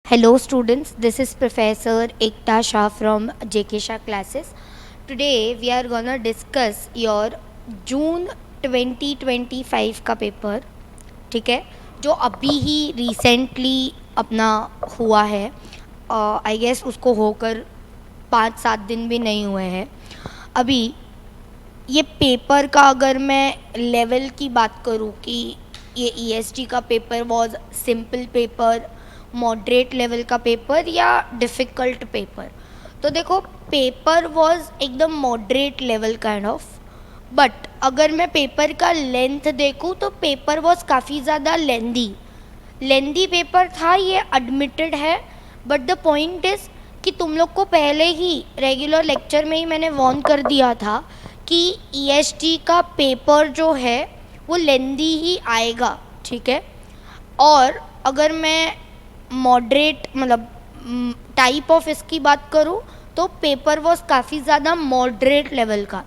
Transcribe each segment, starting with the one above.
Hello students, this is Professor Ekta Shah from JK Shah classes. Today we are gonna discuss your June 2025 का paper, ठीक है, जो अभी ही recently अपना हुआ है। आई गेस उसको होकर 5-7 दिन भी नहीं हुए हैं अभी। ये पेपर का अगर मैं लेवल की बात करूँ कि ये ईएसटी का paper was simple paper, moderate level का पेपर या डिफ़िकल्ट पेपर, तो देखो पेपर वॉज एकदम moderate level kind of. But अगर मैं पेपर का लेंथ देखूँ तो पेपर वॉज काफ़ी ज़्यादा लेंदी पेपर था, ये एडमिटेड है। बट द पॉइंट इज़ कि तुम लोग को पहले ही रेगुलर लेक्चर में ही मैंने वार्न कर दिया था कि ईएसटी का पेपर जो है वो लेंदी ही आएगा, ठीक है। और अगर मैं मॉडरेट मतलब टाइप ऑफ इसकी बात करूँ तो पेपर वॉज काफ़ी ज़्यादा मॉडरेट लेवल का,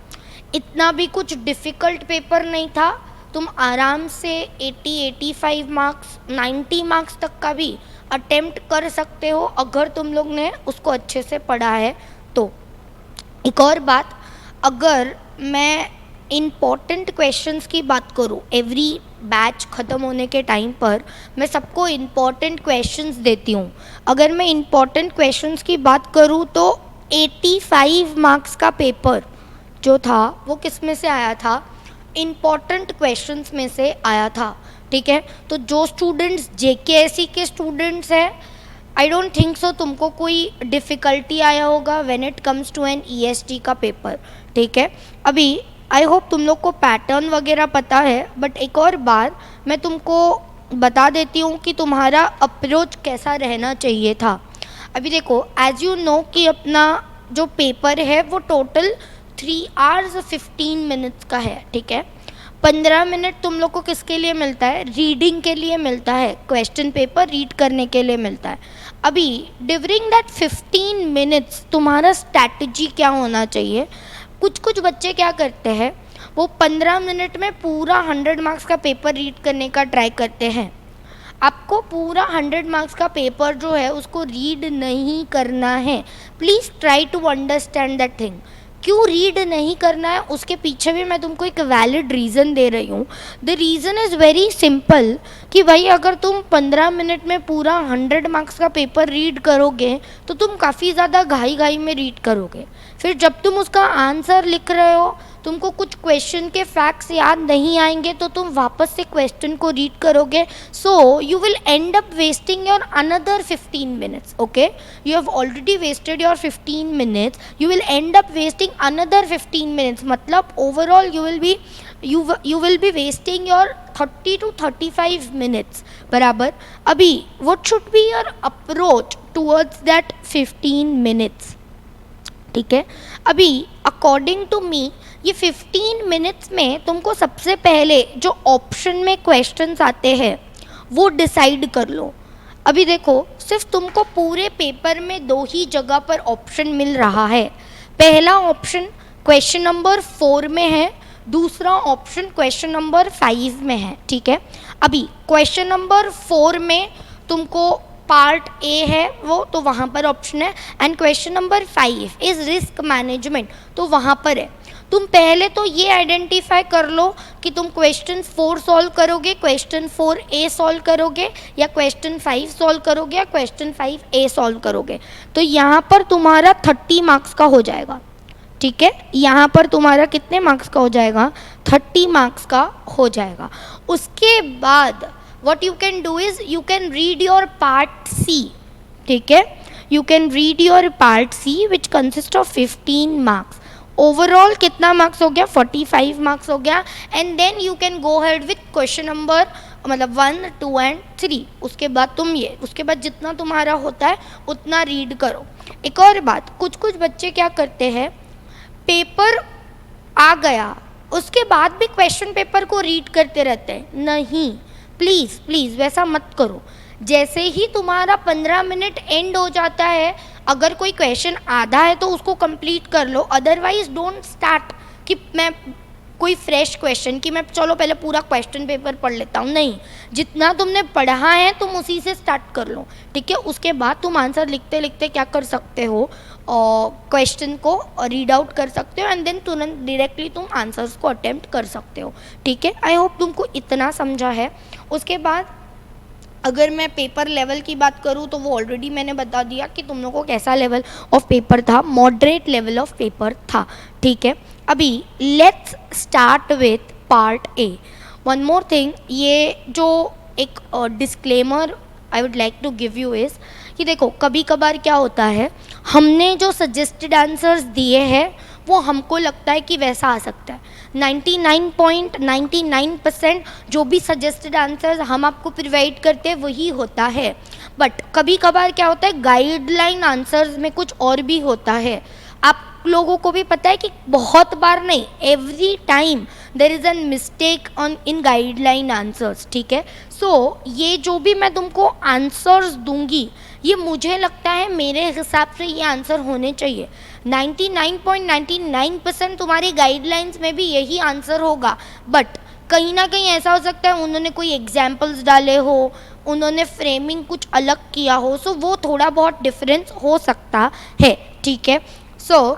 इतना भी कुछ डिफ़िकल्ट पेपर नहीं था। तुम आराम से 80-85 मार्क्स 90 मार्क्स तक का भी अटेम्प्ट कर सकते हो अगर तुम लोग ने उसको अच्छे से पढ़ा है तो। एक और बात, अगर मैं इम्पॉर्टेंट क्वेश्चंस की बात करूँ, एवरी बैच ख़त्म होने के टाइम पर मैं सबको इम्पॉर्टेंट क्वेश्चंस देती हूँ। अगर मैं इम्पॉर्टेंट क्वेश्चंस की बात करूँ तो 85 मार्क्स का पेपर जो था वो किस में से आया था, इम्पॉर्टेंट क्वेश्चंस में से आया था, ठीक है। तो जो स्टूडेंट्स जेकेएससी के स्टूडेंट्स हैं, आई डोंट थिंक सो तुमको कोई डिफ़िकल्टी आया होगा when it comes to an EST का पेपर, ठीक है। अभी आई होप तुम लोग को पैटर्न वगैरह पता है, बट एक और बार मैं तुमको बता देती हूँ कि तुम्हारा अप्रोच कैसा रहना चाहिए था। अभी देखो, एज यू नो कि अपना जो पेपर है वो टोटल 3 hours 15 minutes का है, ठीक है। 15 मिनट तुम लोग को किसके लिए मिलता है, रीडिंग के लिए मिलता है, क्वेश्चन पेपर रीड करने के लिए मिलता है। अभी ड्यूरिंग दैट 15 मिनट्स तुम्हारा स्ट्रैटेजी क्या होना चाहिए। कुछ बच्चे क्या करते हैं, वो 15 मिनट में पूरा 100 मार्क्स का पेपर रीड करने का ट्राई करते हैं। आपको पूरा 100 मार्क्स का पेपर जो है उसको रीड नहीं करना है। Please try to understand that thing. क्यों रीड नहीं करना है उसके पीछे भी मैं तुमको एक वैलिड रीज़न दे रही हूँ। The reason is very simple कि भाई अगर तुम 15 मिनट में पूरा 100 मार्क्स का पेपर रीड करोगे तो तुम काफ़ी ज़्यादा घाई में रीड करोगे। फिर जब तुम उसका आंसर लिख रहे हो, तुमको कुछ क्वेश्चन के फैक्ट्स याद नहीं आएंगे तो तुम वापस से क्वेश्चन को रीड करोगे। So you will end up wasting your another 15 minutes, okay. You have already wasted your 15 minutes, you will end up wasting another 15 minutes, मतलब overall you will be wasting your 30 to 35 minutes, बराबर। अभी what should be your approach towards that 15 minutes, ठीक है। अभी according to मी ये 15 minutes में तुमको सबसे पहले जो ऑप्शन में क्वेश्चंस आते हैं वो डिसाइड कर लो। अभी देखो, सिर्फ तुमको पूरे पेपर में 2 ही जगह पर ऑप्शन मिल रहा है। पहला ऑप्शन क्वेश्चन नंबर 4 में है, दूसरा ऑप्शन क्वेश्चन नंबर 5 में है, ठीक है। अभी क्वेश्चन नंबर 4 में तुमको पार्ट ए है वो, तो वहाँ पर ऑप्शन है, and question number 5 is risk management, तो वहाँ पर है। तुम पहले तो ये आइडेंटिफाई कर लो कि तुम क्वेश्चन 4 सॉल्व करोगे, क्वेश्चन 4A सॉल्व करोगे, या क्वेश्चन 5 सॉल्व करोगे, या क्वेश्चन 5A सॉल्व करोगे। तो यहाँ पर तुम्हारा 30 मार्क्स का हो जाएगा, ठीक है। यहाँ पर तुम्हारा कितने मार्क्स का हो जाएगा, 30 मार्क्स का हो जाएगा। उसके बाद what you can do is you can read your part C, ठीक है। you can read your part C which consists of 15 marks. Overall कितना मार्क्स हो गया, 45 मार्क्स हो गया। And then you can go ahead with question number मतलब 1, 2 and 3। उसके बाद उसके बाद जितना तुम्हारा होता है उतना रीड करो। एक और बात, कुछ बच्चे क्या करते हैं, पेपर आ गया उसके बाद भी क्वेश्चन पेपर को रीड करते रहते हैं। नहीं, प्लीज़ वैसा मत करो। जैसे ही तुम्हारा 15 मिनट एंड हो जाता है, अगर कोई क्वेश्चन आधा है तो उसको कंप्लीट कर लो, अदरवाइज डोंट स्टार्ट कि मैं कोई फ्रेश क्वेश्चन कि मैं चलो पहले पूरा क्वेश्चन पेपर पढ़ लेता हूँ, नहीं, जितना तुमने पढ़ा है तुम उसी से स्टार्ट कर लो, ठीक है। उसके बाद तुम आंसर लिखते लिखते क्या कर सकते हो, क्वेश्चन को रीड आउट कर सकते हो एंड देन तुरंत डायरेक्टली तुम आंसर्स को अटेम्प्ट कर सकते हो, ठीक है। आई होप तुमको इतना समझा है। उसके बाद अगर मैं पेपर लेवल की बात करूँ तो वो ऑलरेडी मैंने बता दिया कि तुम लोगों को कैसा लेवल ऑफ पेपर था, मॉडरेट लेवल ऑफ पेपर था, ठीक है। अभी let's start with part A. One more thing, ये जो एक disclaimer I would like to give you is कि देखो कभी कभार क्या होता है, हमने जो सजेस्टेड आंसर्स दिए हैं वो हमको लगता है कि वैसा आ सकता है। 99.99% जो भी सजेस्टेड आंसर्स हम आपको प्रोवाइड करते हैं वही होता है, बट कभी कभार क्या होता है, गाइडलाइन आंसर्स में कुछ और भी होता है। आप लोगों को भी पता है कि बहुत बार नहीं, every time there is an mistake on in guideline answers, ठीक है। सो ये जो भी मैं तुमको आंसर्स दूंगी, ये मुझे लगता है मेरे हिसाब से ये आंसर होने चाहिए। 99.99% तुम्हारी गाइडलाइंस में भी यही आंसर होगा, बट कहीं ना कहीं ऐसा हो सकता है उन्होंने कोई एग्जाम्पल्स डाले हो, उन्होंने फ्रेमिंग कुछ अलग किया हो, सो वो थोड़ा बहुत डिफरेंस हो सकता है, ठीक है। So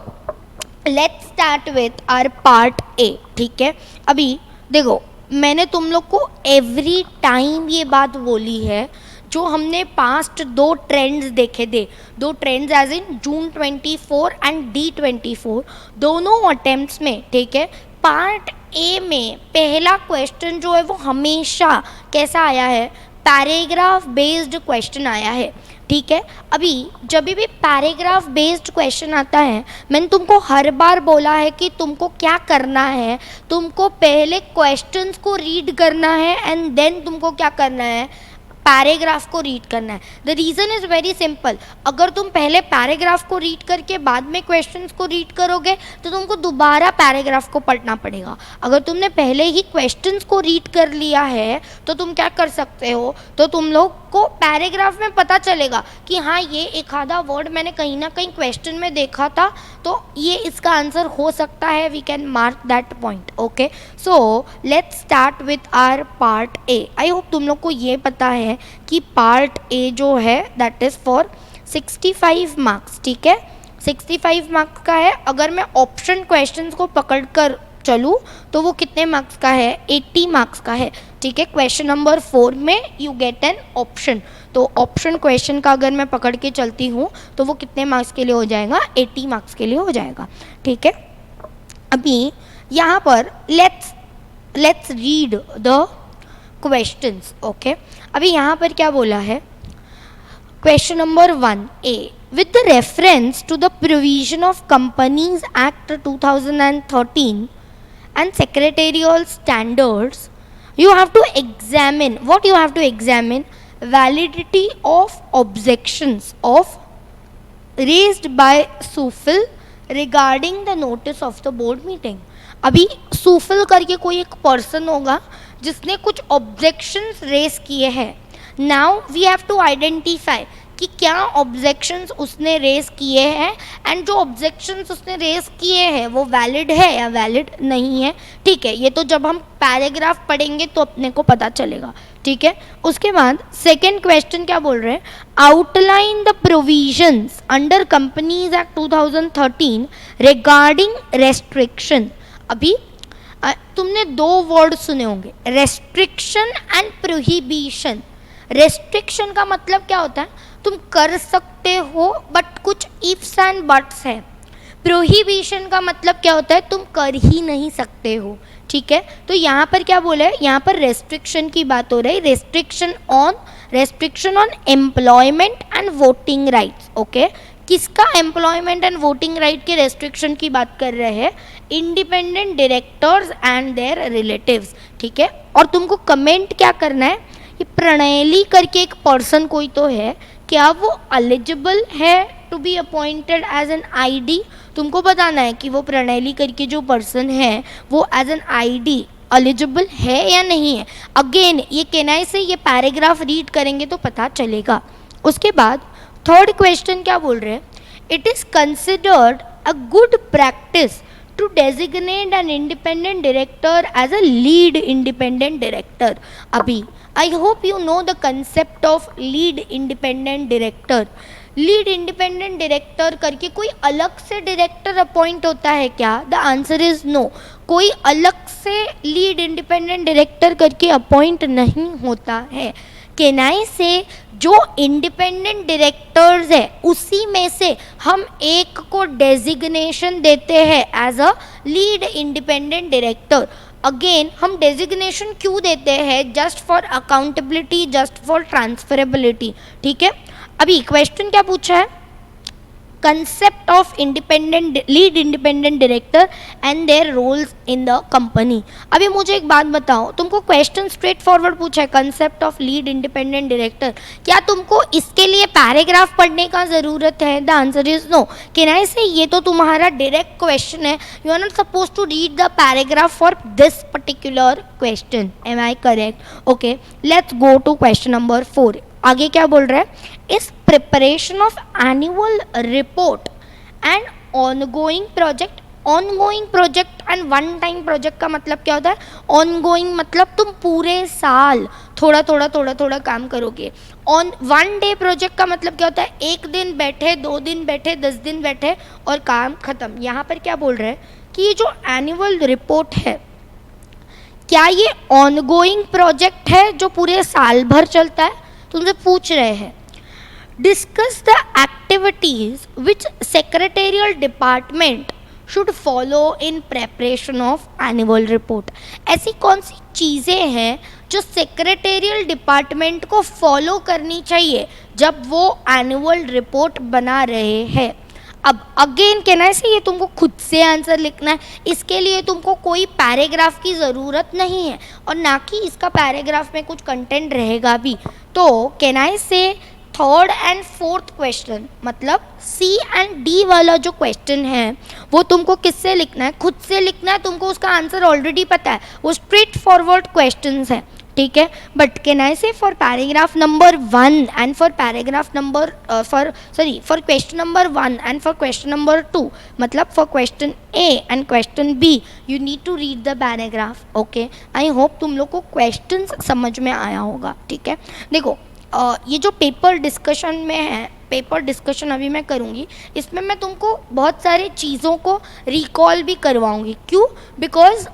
let's start with our part A, ठीक है। अभी देखो मैंने तुम लोग को एवरी टाइम ये बात बोली है, जो हमने पास्ट दो ट्रेंड्स देखे थे, दो trends as in June 24 and D24, दोनों अटेम्प्ट्स में, ठीक है, पार्ट ए में पहला क्वेश्चन जो है वो हमेशा कैसा आया है, पैराग्राफ बेस्ड क्वेश्चन आया है, ठीक है। अभी जब भी पैराग्राफ बेस्ड क्वेश्चन आता है, मैंने तुमको हर बार बोला है कि तुमको क्या करना है, तुमको पहले क्वेश्चंस को रीड करना है एंड देन तुमको क्या करना है, पैराग्राफ को रीड करना है। The reason is very simple, अगर तुम पहले पैराग्राफ को रीड करके बाद में क्वेश्चंस को रीड करोगे तो तुमको दोबारा पैराग्राफ को पढ़ना पड़ेगा। अगर तुमने पहले ही क्वेश्चंस को रीड कर लिया है तो तुम क्या कर सकते हो, तो तुम लोग को पैराग्राफ में पता चलेगा कि हाँ ये एक आधा वर्ड मैंने कहीं ना कहीं क्वेश्चन में देखा था, तो ये इसका आंसर हो सकता है, we can mark that point, okay. So let's start with our part A. I hope तुम लोग को ये पता है कि पार्ट ए जो है दैट इज़ फॉर 65 मार्क्स, ठीक है, 65 मार्क्स का है। अगर मैं ऑप्शन क्वेश्चंस को पकड़ कर चलूँ तो वो कितने मार्क्स का है, 80 मार्क्स का है, ठीक है। क्वेश्चन नंबर 4 में यू गेट एन ऑप्शन, तो ऑप्शन क्वेश्चन का अगर मैं पकड़ के चलती हूँ तो वो कितने मार्क्स के लिए हो जाएगा, 80 मार्क्स के लिए हो जाएगा, ठीक है। अभी यहाँ पर let's read the questions, okay. अभी यहाँ पर क्या बोला है, question number 1A, with the reference to the provision of Companies Act 2013 and secretarial standards, you have to examine, what you have to examine, validity of objections of raised by SUFIL regarding the notice of the board meeting। अभी SUFIL करके कोई एक person होगा जिसने कुछ objections raise किए हैं। Now we have to identify कि क्या ऑब्जेक्शंस उसने रेस किए हैं एंड जो ऑब्जेक्शंस उसने रेस किए हैं वो वैलिड है या वैलिड नहीं है, ठीक है। ये तो जब हम पैराग्राफ पढ़ेंगे तो अपने को पता चलेगा, ठीक है। उसके बाद सेकेंड क्वेश्चन क्या बोल रहे हैं, outline the provisions under companies act 2013 regarding restriction. अभी तुमने दो वर्ड सुने होंगे, रेस्ट्रिक्शन एंड प्रोहिबिशन। रेस्ट्रिक्शन का मतलब क्या होता है, तुम कर सकते हो बट कुछ इफ्स एंड बट्स है। प्रोहिबिशन का मतलब क्या होता है, तुम कर ही नहीं सकते हो, ठीक है। तो यहाँ पर क्या बोला है, यहाँ पर रेस्ट्रिक्शन की बात हो रही है, restriction on employment and voting rights, okay. किसका एम्प्लॉयमेंट एंड वोटिंग राइट के रेस्ट्रिक्शन की बात कर रहे हैं, independent directors and their relatives, ठीक है। और तुमको कमेंट क्या करना है, ये प्रणयली करके एक पर्सन कोई तो है, क्या वो एलिजिबल है to be appointed as an ID. तुमको बताना है कि वो प्रणयली करके जो पर्सन है वो एज एन आईडी एलिजिबल है या नहीं है। अगेन ये केनाई से ये पैराग्राफ रीड करेंगे तो पता चलेगा। उसके बाद थर्ड क्वेश्चन क्या बोल रहे हैं, it is considered a good practice to designate an independent director as a lead independent director. Abhi, I hope you know the concept of lead independent director. Lead independent director करके कोई अलग से director appoint होता है क्या? The answer is no. कोई अलग से लीड इंडिपेंडेंट डायरेक्टर करके अपॉइंट नहीं होता है. कैन आई से जो इंडिपेंडेंट डायरेक्टर्स है उसी में से हम एक को डेजिग्नेशन देते हैं as a lead independent director. Again हम डेजिग्नेशन क्यों देते हैं? Just for accountability, just for transferability. ठीक है, अभी क्वेश्चन क्या पूछा है? Concept of independent lead independent director and their roles in the company. अभी मुझे एक बात बताओ, तुमको क्वेश्चन स्ट्रेट फॉरवर्ड पूछा है concept of lead independent director, क्या तुमको इसके लिए पैराग्राफ पढ़ने का ज़रूरत है? The answer is no. Can I say ये तो तुम्हारा डायरेक्ट क्वेश्चन है, you are not suppose to read the paragraph for this particular question. Am I correct? Okay, let's go to question number 4. आगे क्या बोल रहा है? इस preparation of annual report and ongoing project. Ongoing project and one time project का मतलब क्या होता है? ऑनगोइंग मतलब तुम पूरे साल थोड़ा थोड़ा काम करोगे. ऑन वन डे प्रोजेक्ट का मतलब क्या होता है? एक दिन बैठे, 2 दिन बैठे, 10 दिन बैठे और काम खत्म. यहाँ पर क्या बोल रहे हैं कि ये जो एनुअल रिपोर्ट है, क्या ये ऑनगोइंग प्रोजेक्ट है जो पूरे साल भर चलता है? तुमसे पूछ रहे हैं. Discuss the activities which secretarial department should follow in preparation of annual report. ऐसी कौन सी चीज़ें हैं जो सेक्रेटेरियल डिपार्टमेंट को फॉलो करनी चाहिए जब वो एनुअल रिपोर्ट बना रहे हैं? अब अगेन कहना है ये तुमको खुद से आंसर लिखना है, इसके लिए तुमको कोई पैराग्राफ की ज़रूरत नहीं है और ना कि इसका पैराग्राफ में कुछ कंटेंट रहेगा भी. तो कैन आई से थर्ड एंड फोर्थ क्वेश्चन मतलब सी एंड डी वाला जो क्वेश्चन है वो तुमको किससे लिखना है? खुद से लिखना है. तुमको उसका आंसर ऑलरेडी पता है, वो स्ट्रेट फॉरवर्ड क्वेश्चंस है. ठीक है, but can I say for paragraph number 1 and for paragraph number for question number 1 and for question number 2 मतलब for question A and question B you need to read the paragraph. Okay, I hope तुम लोग को question समझ में आया होगा. ठीक है, देखो ये जो पेपर डिस्कशन में है, पेपर डिस्कशन अभी मैं करूँगी, इसमें मैं तुमको बहुत सारी चीज़ों को रिकॉल भी करवाऊँगी. क्यों? बिकॉज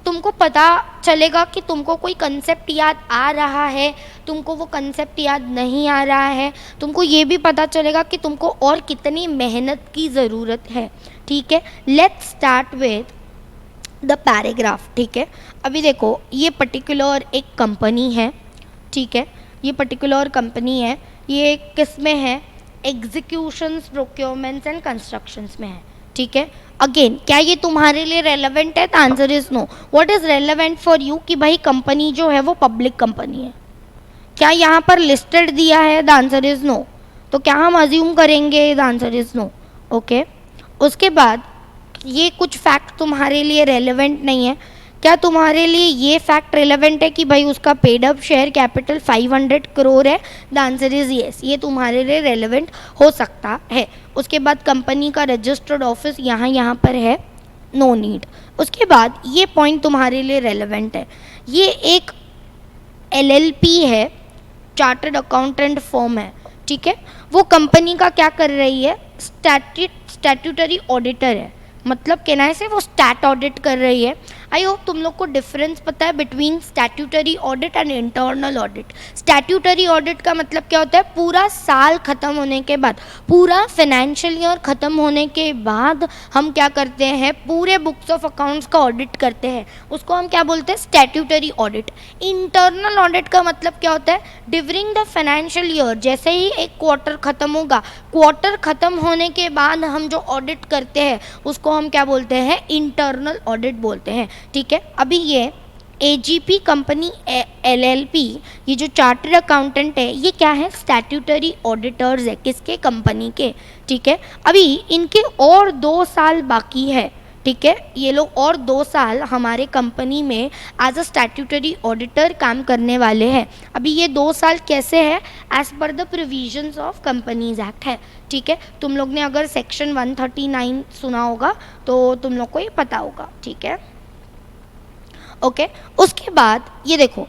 तुमको पता चलेगा कि तुमको कोई कंसेप्ट याद आ रहा है, तुमको वो कंसेप्ट याद नहीं आ रहा है. तुमको ये भी पता चलेगा कि तुमको और कितनी मेहनत की ज़रूरत है. ठीक है, let's start with the paragraph. ठीक है, अभी देखो ये पर्टिकुलर एक कंपनी है. ठीक है, ये पर्टिकुलर कंपनी है, ये किस में है? एग्जीक्यूशंस, प्रोक्योरमेंट्स एंड कंस्ट्रक्शंस में है. ठीक है, अगेन क्या ये तुम्हारे लिए रेलेवेंट है? The answer is no. What is relevant for you कि भाई कंपनी जो है वो पब्लिक कंपनी है. क्या यहाँ पर लिस्टेड दिया है? The answer is no. तो क्या हम अज्यूम करेंगे? The answer is no. Okay, उसके बाद ये कुछ फैक्ट तुम्हारे लिए रेलेवेंट नहीं है. क्या तुम्हारे लिए ये फैक्ट रेलेवेंट है कि भाई उसका paid up share capital 500 crore है? द आंसर इज येस, ये तुम्हारे लिए रेलेवेंट हो सकता है. उसके बाद कंपनी का रजिस्टर्ड ऑफिस यहाँ पर है, नो नीड. उसके बाद ये पॉइंट तुम्हारे लिए रेलेवेंट है, ये एक LLP है, चार्टर्ड अकाउंटेंट फर्म है. ठीक है, वो कंपनी का क्या कर रही है? स्टैट्यूटरी ऑडिटर है. मतलब कहना है से वो स्टैट ऑडिट कर रही है. आई होप तुम लोग को डिफरेंस पता है between statutory audit and internal audit. Statutory audit का मतलब क्या होता है? पूरा साल ख़त्म होने के बाद, पूरा फाइनेंशियल ईयर ख़त्म होने के बाद हम क्या करते हैं? पूरे बुक्स ऑफ अकाउंट्स का ऑडिट करते हैं, उसको हम क्या बोलते हैं? Statutory audit. इंटरनल ऑडिट का मतलब क्या होता है? ड्यूरिंग द फाइनेंशियल ईयर, जैसे ही एक क्वार्टर ख़त्म होगा, क्वार्टर ख़त्म होने के बाद हम जो ऑडिट करते हैं उसको हम क्या बोलते हैं? इंटरनल ऑडिट बोलते हैं. ठीक है, अभी ये AGP कंपनी LLP, ये जो चार्टर्ड अकाउंटेंट है, ये क्या है? स्टैट्यूटरी ऑडिटर्स है. किसके? कंपनी के. ठीक है, अभी इनके और 2 साल बाकी है. ठीक है, ये लोग और 2 साल हमारे कंपनी में एज अ स्टैट्यूटरी ऑडिटर काम करने वाले हैं। अभी ये 2 साल कैसे है, as per the provisions of companies act है। ठीक है, तुम लोग ने अगर सेक्शन 139 सुना होगा तो तुम लोग को ये पता होगा। ठीक है, ओके। उसके बाद ये देखो,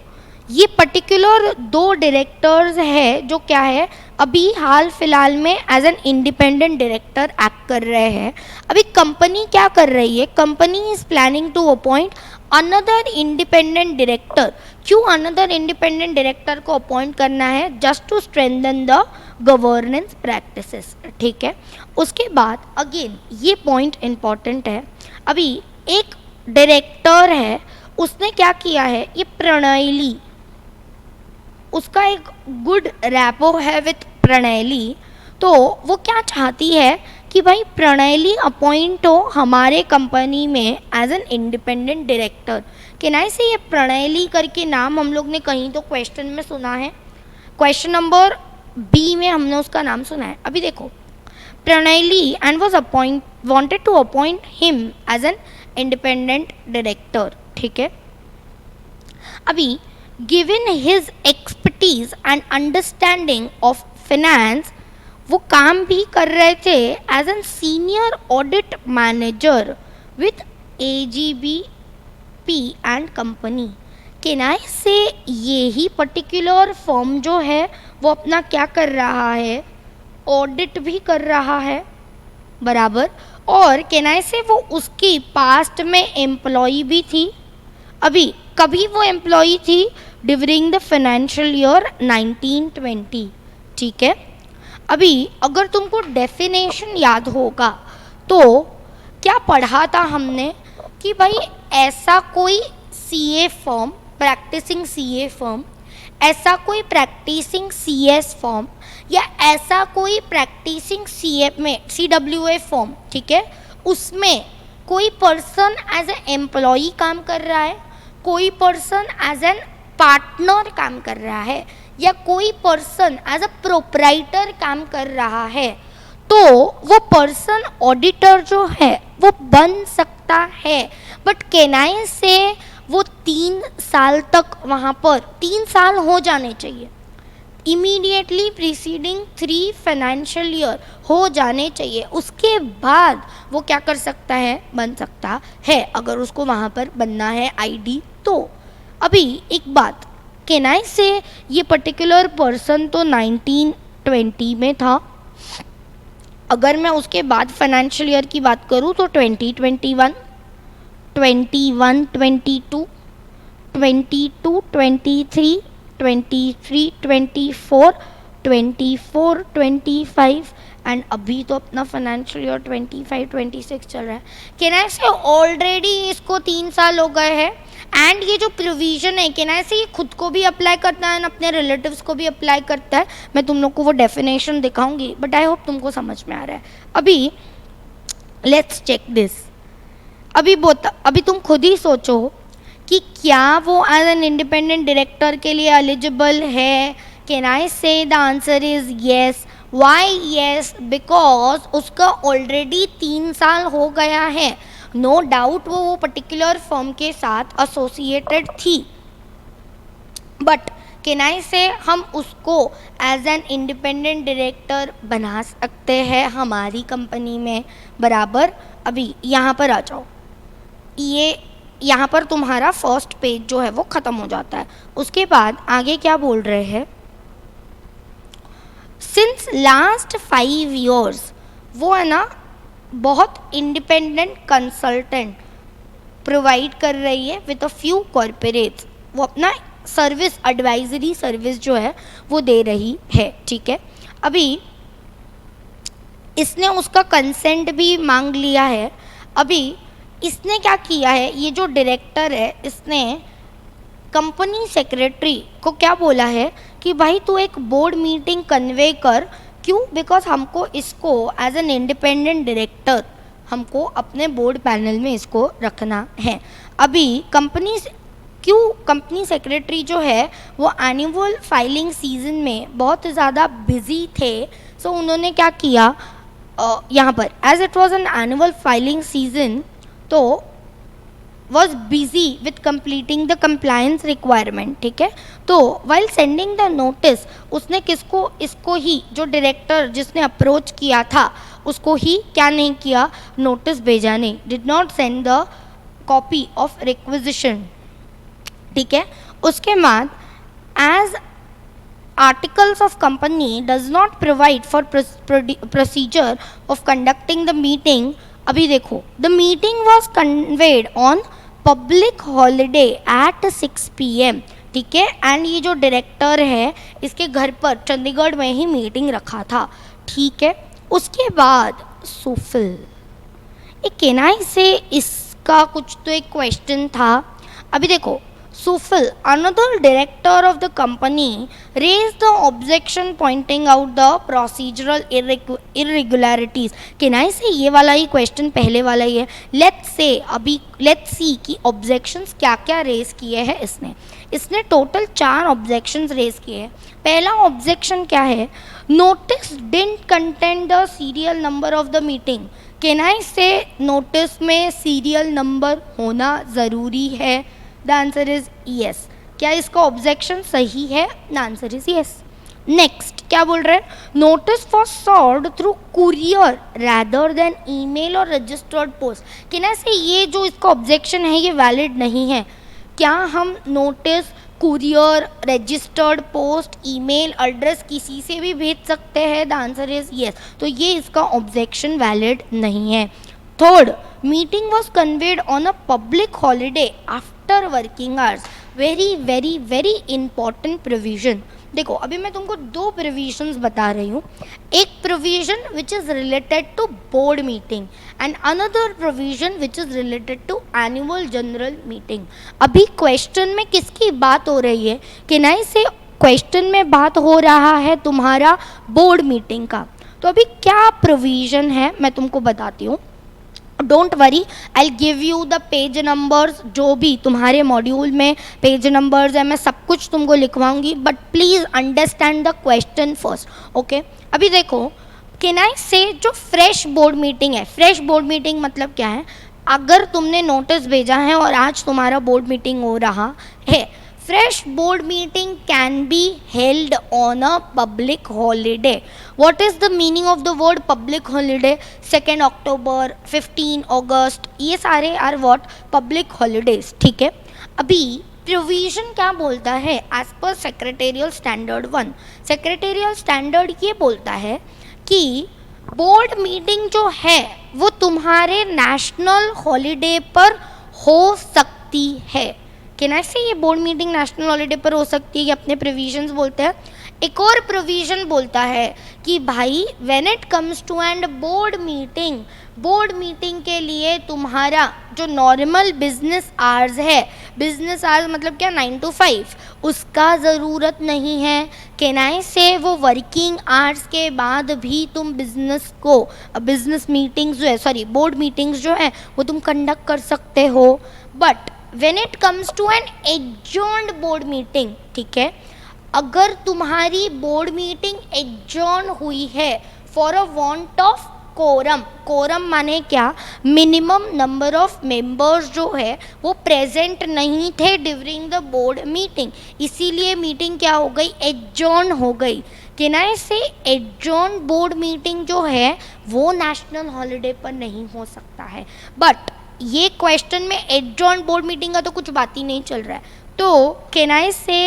ये पर्टिकुलर 2 डायरेक्टर्स है जो क्या है, अभी हाल फिलहाल में as an independent director act कर रहे हैं। अभी कंपनी क्या कर रही है, company is planning to appoint another independent director. क्यों अनदर इंडिपेंडेंट डायरेक्टर को अपॉइंट करना है, just to strengthen the governance practices. ठीक है, उसके बाद अगेन ये पॉइंट इंपॉर्टेंट है। अभी एक डायरेक्टर है, उसने क्या किया है, ये प्रणाली, उसका एक गुड रैपो है विथ प्रणाली, तो वो क्या चाहती है कि भाई प्रणाली अपॉइंट हो हमारे कंपनी में एज एन इंडिपेंडेंट डायरेक्टर। कि ना से ये प्रणाली करके नाम हम लोग ने कहीं तो क्वेश्चन में सुना है, क्वेश्चन नंबर बी में हमने उसका नाम सुना है। अभी देखो, Pranali and was wanted to appoint him as an independent director. ठीक है, अभी given his expertise and understanding of finance, वो काम भी कर रहे थे as an senior audit manager with AGBP and company. केनाई से यही पर्टिकुलर फॉर्म जो है वो अपना क्या कर रहा है, ऑडिट भी कर रहा है, बराबर। और केनाई से वो उसकी पास्ट में एम्प्लॉय भी थी। अभी कभी वो एम्प्लॉय थी, ड्यूरिंग द फाइनेंशियल ईयर 1920। ठीक है, अभी अगर तुमको डेफिनेशन याद होगा तो क्या पढ़ा था हमने कि भाई ऐसा कोई CA firm, practising CA firm, ऐसा कोई प्रैक्टिसिंग CS फॉर्म, या ऐसा कोई प्रैक्टिसिंग CWA फॉर्म, ठीक है, उसमें कोई पर्सन एज ए एम्प्लॉय काम कर रहा है, कोई पर्सन एज एन पार्टनर काम कर रहा है, या कोई पर्सन एज अ प्रोप्राइटर काम कर रहा है, तो वो पर्सन ऑडिटर जो है वो बन सकता है। बट केनाई से वो 3 साल तक वहाँ पर 3 साल हो जाने चाहिए, इमीडिएटली प्रीसीडिंग 3 फाइनेंशियल ईयर हो जाने चाहिए। उसके बाद वो क्या कर सकता है, बन सकता है, अगर उसको वहाँ पर बनना है ID तो। अभी एक बात, केनाई से ये पर्टिकुलर पर्सन तो 1920 में था, अगर मैं उसके बाद फाइनेंशियल ईयर की बात करूँ तो 2021, 21, 22, 22, 23, 23, 24, 24, 25 एंड अभी तो अपना फाइनेंशियल ईयर 25, 26 चल रहा है। केनाई से ऑलरेडी इसको 3 साल हो गए हैं। एंड ये जो प्रोविज़न है केनाई से ये खुद को भी अप्लाई करता है, अपने रिलेटिव्स को भी अप्लाई करता है। मैं तुम लोग को वो डेफिनेशन दिखाऊंगी, बट आई होप तुमको समझ में आ रहा है। अभी लेट्स चेक दिस। अभी तुम खुद ही सोचो कि क्या वो एज एन इंडिपेंडेंट डायरेक्टर के लिए एलिजिबल है। Can I say the answer is yes. Why yes? Because उसका ऑलरेडी 3 साल हो गया है। नो डाउट वो पर्टिकुलर फर्म के साथ एसोसिएटेड थी, बट केनाई से हम उसको एज एन इंडिपेंडेंट डायरेक्टर बना सकते हैं हमारी कंपनी में, बराबर। अभी यहाँ पर आ जाओ, ये यहाँ पर तुम्हारा फर्स्ट पेज जो है वो ख़त्म हो जाता है। उसके बाद आगे क्या बोल रहे हैं, सिंस लास्ट 5 years वो है ना बहुत इंडिपेंडेंट कंसल्टेंट प्रोवाइड कर रही है विद अ फ्यू कॉर्पोरेट्स। वो अपना सर्विस, एडवाइजरी सर्विस जो है वो दे रही है, ठीक है। अभी इसने उसका कंसेंट भी मांग लिया है। अभी इसने क्या किया है, ये जो डायरेक्टर है इसने कंपनी सेक्रेटरी को क्या बोला है कि भाई तू एक बोर्ड मीटिंग कन्वे कर। क्यों? बिकॉज हमको इसको एज एन इंडिपेंडेंट डायरेक्टर हमको अपने बोर्ड पैनल में इसको रखना है। अभी कंपनी सेक्रेटरी जो है वो एनुअल फाइलिंग सीजन में बहुत ज़्यादा बिजी थे। उन्होंने क्या किया, यहाँ पर as it was an annual filing season, तो was busy with completing the compliance requirement, ठीक है। तो while sending the notice उसने किसको, इसको ही, जो डायरेक्टर जिसने अप्रोच किया था उसको ही क्या नहीं किया, नोटिस भेजा नहीं, did not send the copy of requisition, ठीक है। उसके बाद as articles of company does not provide for procedure of conducting the meeting, अभी देखो, the meeting was conveyed on public holiday at 6 PM, ठीक है। एंड ये जो डायरेक्टर है इसके घर पर चंडीगढ़ में ही मीटिंग रखा था, ठीक है। उसके बाद सुफिल, एक केनाई से इसका कुछ तो एक क्वेश्चन था। अभी देखो, Sufil, another director of the company, raised the objection pointing out the procedural irregularities. केनाई से ये वाला ही क्वेश्चन पहले वाला ही है। लेट्स सी कि ऑब्जेक्शंस क्या क्या रेज किए हैं इसने टोटल 4 ऑब्जेक्शंस रेज किए हैं। पहला ऑब्जेक्शन क्या है, notice didn't contain the serial number of the meeting. केनाई से नोटिस में सीरियल नंबर होना ज़रूरी है। The answer is yes. क्या इसका ऑब्जेक्शन सही है? The answer is yes. Next क्या बोल रहे हैं, notice for served through courier rather than email और रजिस्टर्ड पोस्ट। कि ना से ये जो इसका ऑब्जेक्शन है ये वैलिड नहीं है। क्या हम notice courier, registered post, email address किसी से भी भेज सकते हैं? The answer is yes. तो ये इसका ऑब्जेक्शन वैलिड नहीं है। Third, meeting was conveyed on a public holiday after working hours. Very very very important provision. देखो अभी मैं तुमको 2 प्रोविजंस बता रही हूँ। एक provision which is related to board meeting and another provision which is related to annual general meeting. अभी क्वेश्चन में किसकी बात हो रही है? कि नहीं से क्वेश्चन में बात हो रहा है तुम्हारा बोर्ड मीटिंग का। तो अभी क्या प्रोविजन है मैं तुमको बताती हूँ। Don't worry, I give you the page numbers. जो भी तुम्हारे मॉड्यूल में पेज नंबर्स है मैं सब कुछ तुमको लिखवाऊंगी, but please understand the question first, okay. अभी देखो, कैन आई से जो फ्रेश बोर्ड मीटिंग है, फ्रेश बोर्ड मीटिंग मतलब क्या है? अगर तुमने नोटिस भेजा है और आज तुम्हारा बोर्ड मीटिंग हो रहा है, fresh board meeting can be held on a public holiday. What is the meaning of the word public holiday? 2nd October, 15 August, ये सारे are what? Public holidays, ठीक है। अभी प्रोविजन क्या बोलता है? As per secretarial standard 1, secretarial standard ये बोलता है कि बोर्ड मीटिंग जो है वो तुम्हारे नेशनल हॉलीडे पर हो सकती है। कैन आई से ये बोर्ड मीटिंग नेशनल हॉलीडे पर हो सकती है, ये अपने प्रोविजंस बोलते हैं। एक और प्रोविजन बोलता है कि भाई when it comes to and board meeting के लिए तुम्हारा जो नॉर्मल बिजनेस आवर्स है, बिजनेस आवर्स मतलब क्या, 9 to 5, उसका ज़रूरत नहीं है। कैन आई से वो वर्किंग आवर्स के बाद भी तुम बिजनेस मीटिंग्स जो है, सॉरी बोर्ड मीटिंग्स जो है वो तुम कंडक्ट कर सकते हो। But when it comes to an adjourned board meeting, ठीक है, अगर तुम्हारी बोर्ड मीटिंग एडजॉर्न हुई है for a want of quorum माने क्या, मिनिमम नंबर ऑफ मेंबर्स जो है वो प्रेजेंट नहीं थे ड्यूरिंग द बोर्ड मीटिंग, इसीलिए मीटिंग क्या हो गई, एडजॉर्न हो गई। कैन आई से एडजॉर्न बोर्ड मीटिंग जो है वो नेशनल हॉलीडे पर नहीं हो सकता है। बट ये क्वेश्चन में एडजॉर्न बोर्ड मीटिंग का तो कुछ बात ही नहीं चल रहा है। तो कैन आई से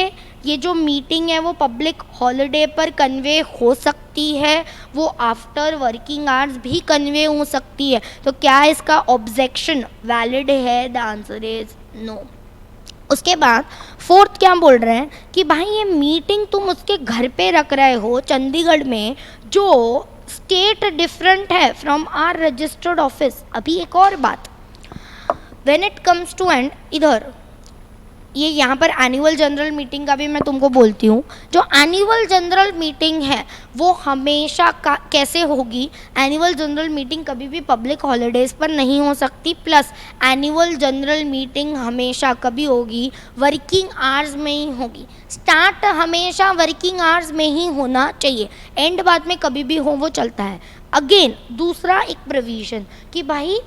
ये जो मीटिंग है वो पब्लिक हॉलीडे पर कन्वे हो सकती है, वो आफ्टर वर्किंग आवर्स भी कन्वे हो सकती है। तो क्या इसका ऑब्जेक्शन वैलिड है? The answer is no. उसके बाद 4th क्या बोल रहे हैं कि भाई ये मीटिंग तुम उसके घर पे रख रहे हो चंडीगढ़ में, जो स्टेट डिफरेंट है फ्रॉम आर रजिस्टर्ड ऑफिस। अभी एक और बात, When it comes to and इधर ये यहाँ पर एनुअल जनरल मीटिंग का भी मैं तुमको बोलती हूँ। जो एनुअल जनरल मीटिंग है वो हमेशा कैसे होगी? एनुअल जनरल मीटिंग कभी भी पब्लिक हॉलीडेज़ पर नहीं हो सकती, प्लस एनुअल जनरल मीटिंग हमेशा कभी होगी, वर्किंग आवर्स में ही होगी। स्टार्ट हमेशा वर्किंग आवर्स में ही होना चाहिए, एंड बाद में कभी भी हो वो चलता है। अगेन दूसरा एक प्रोविजन कि भाई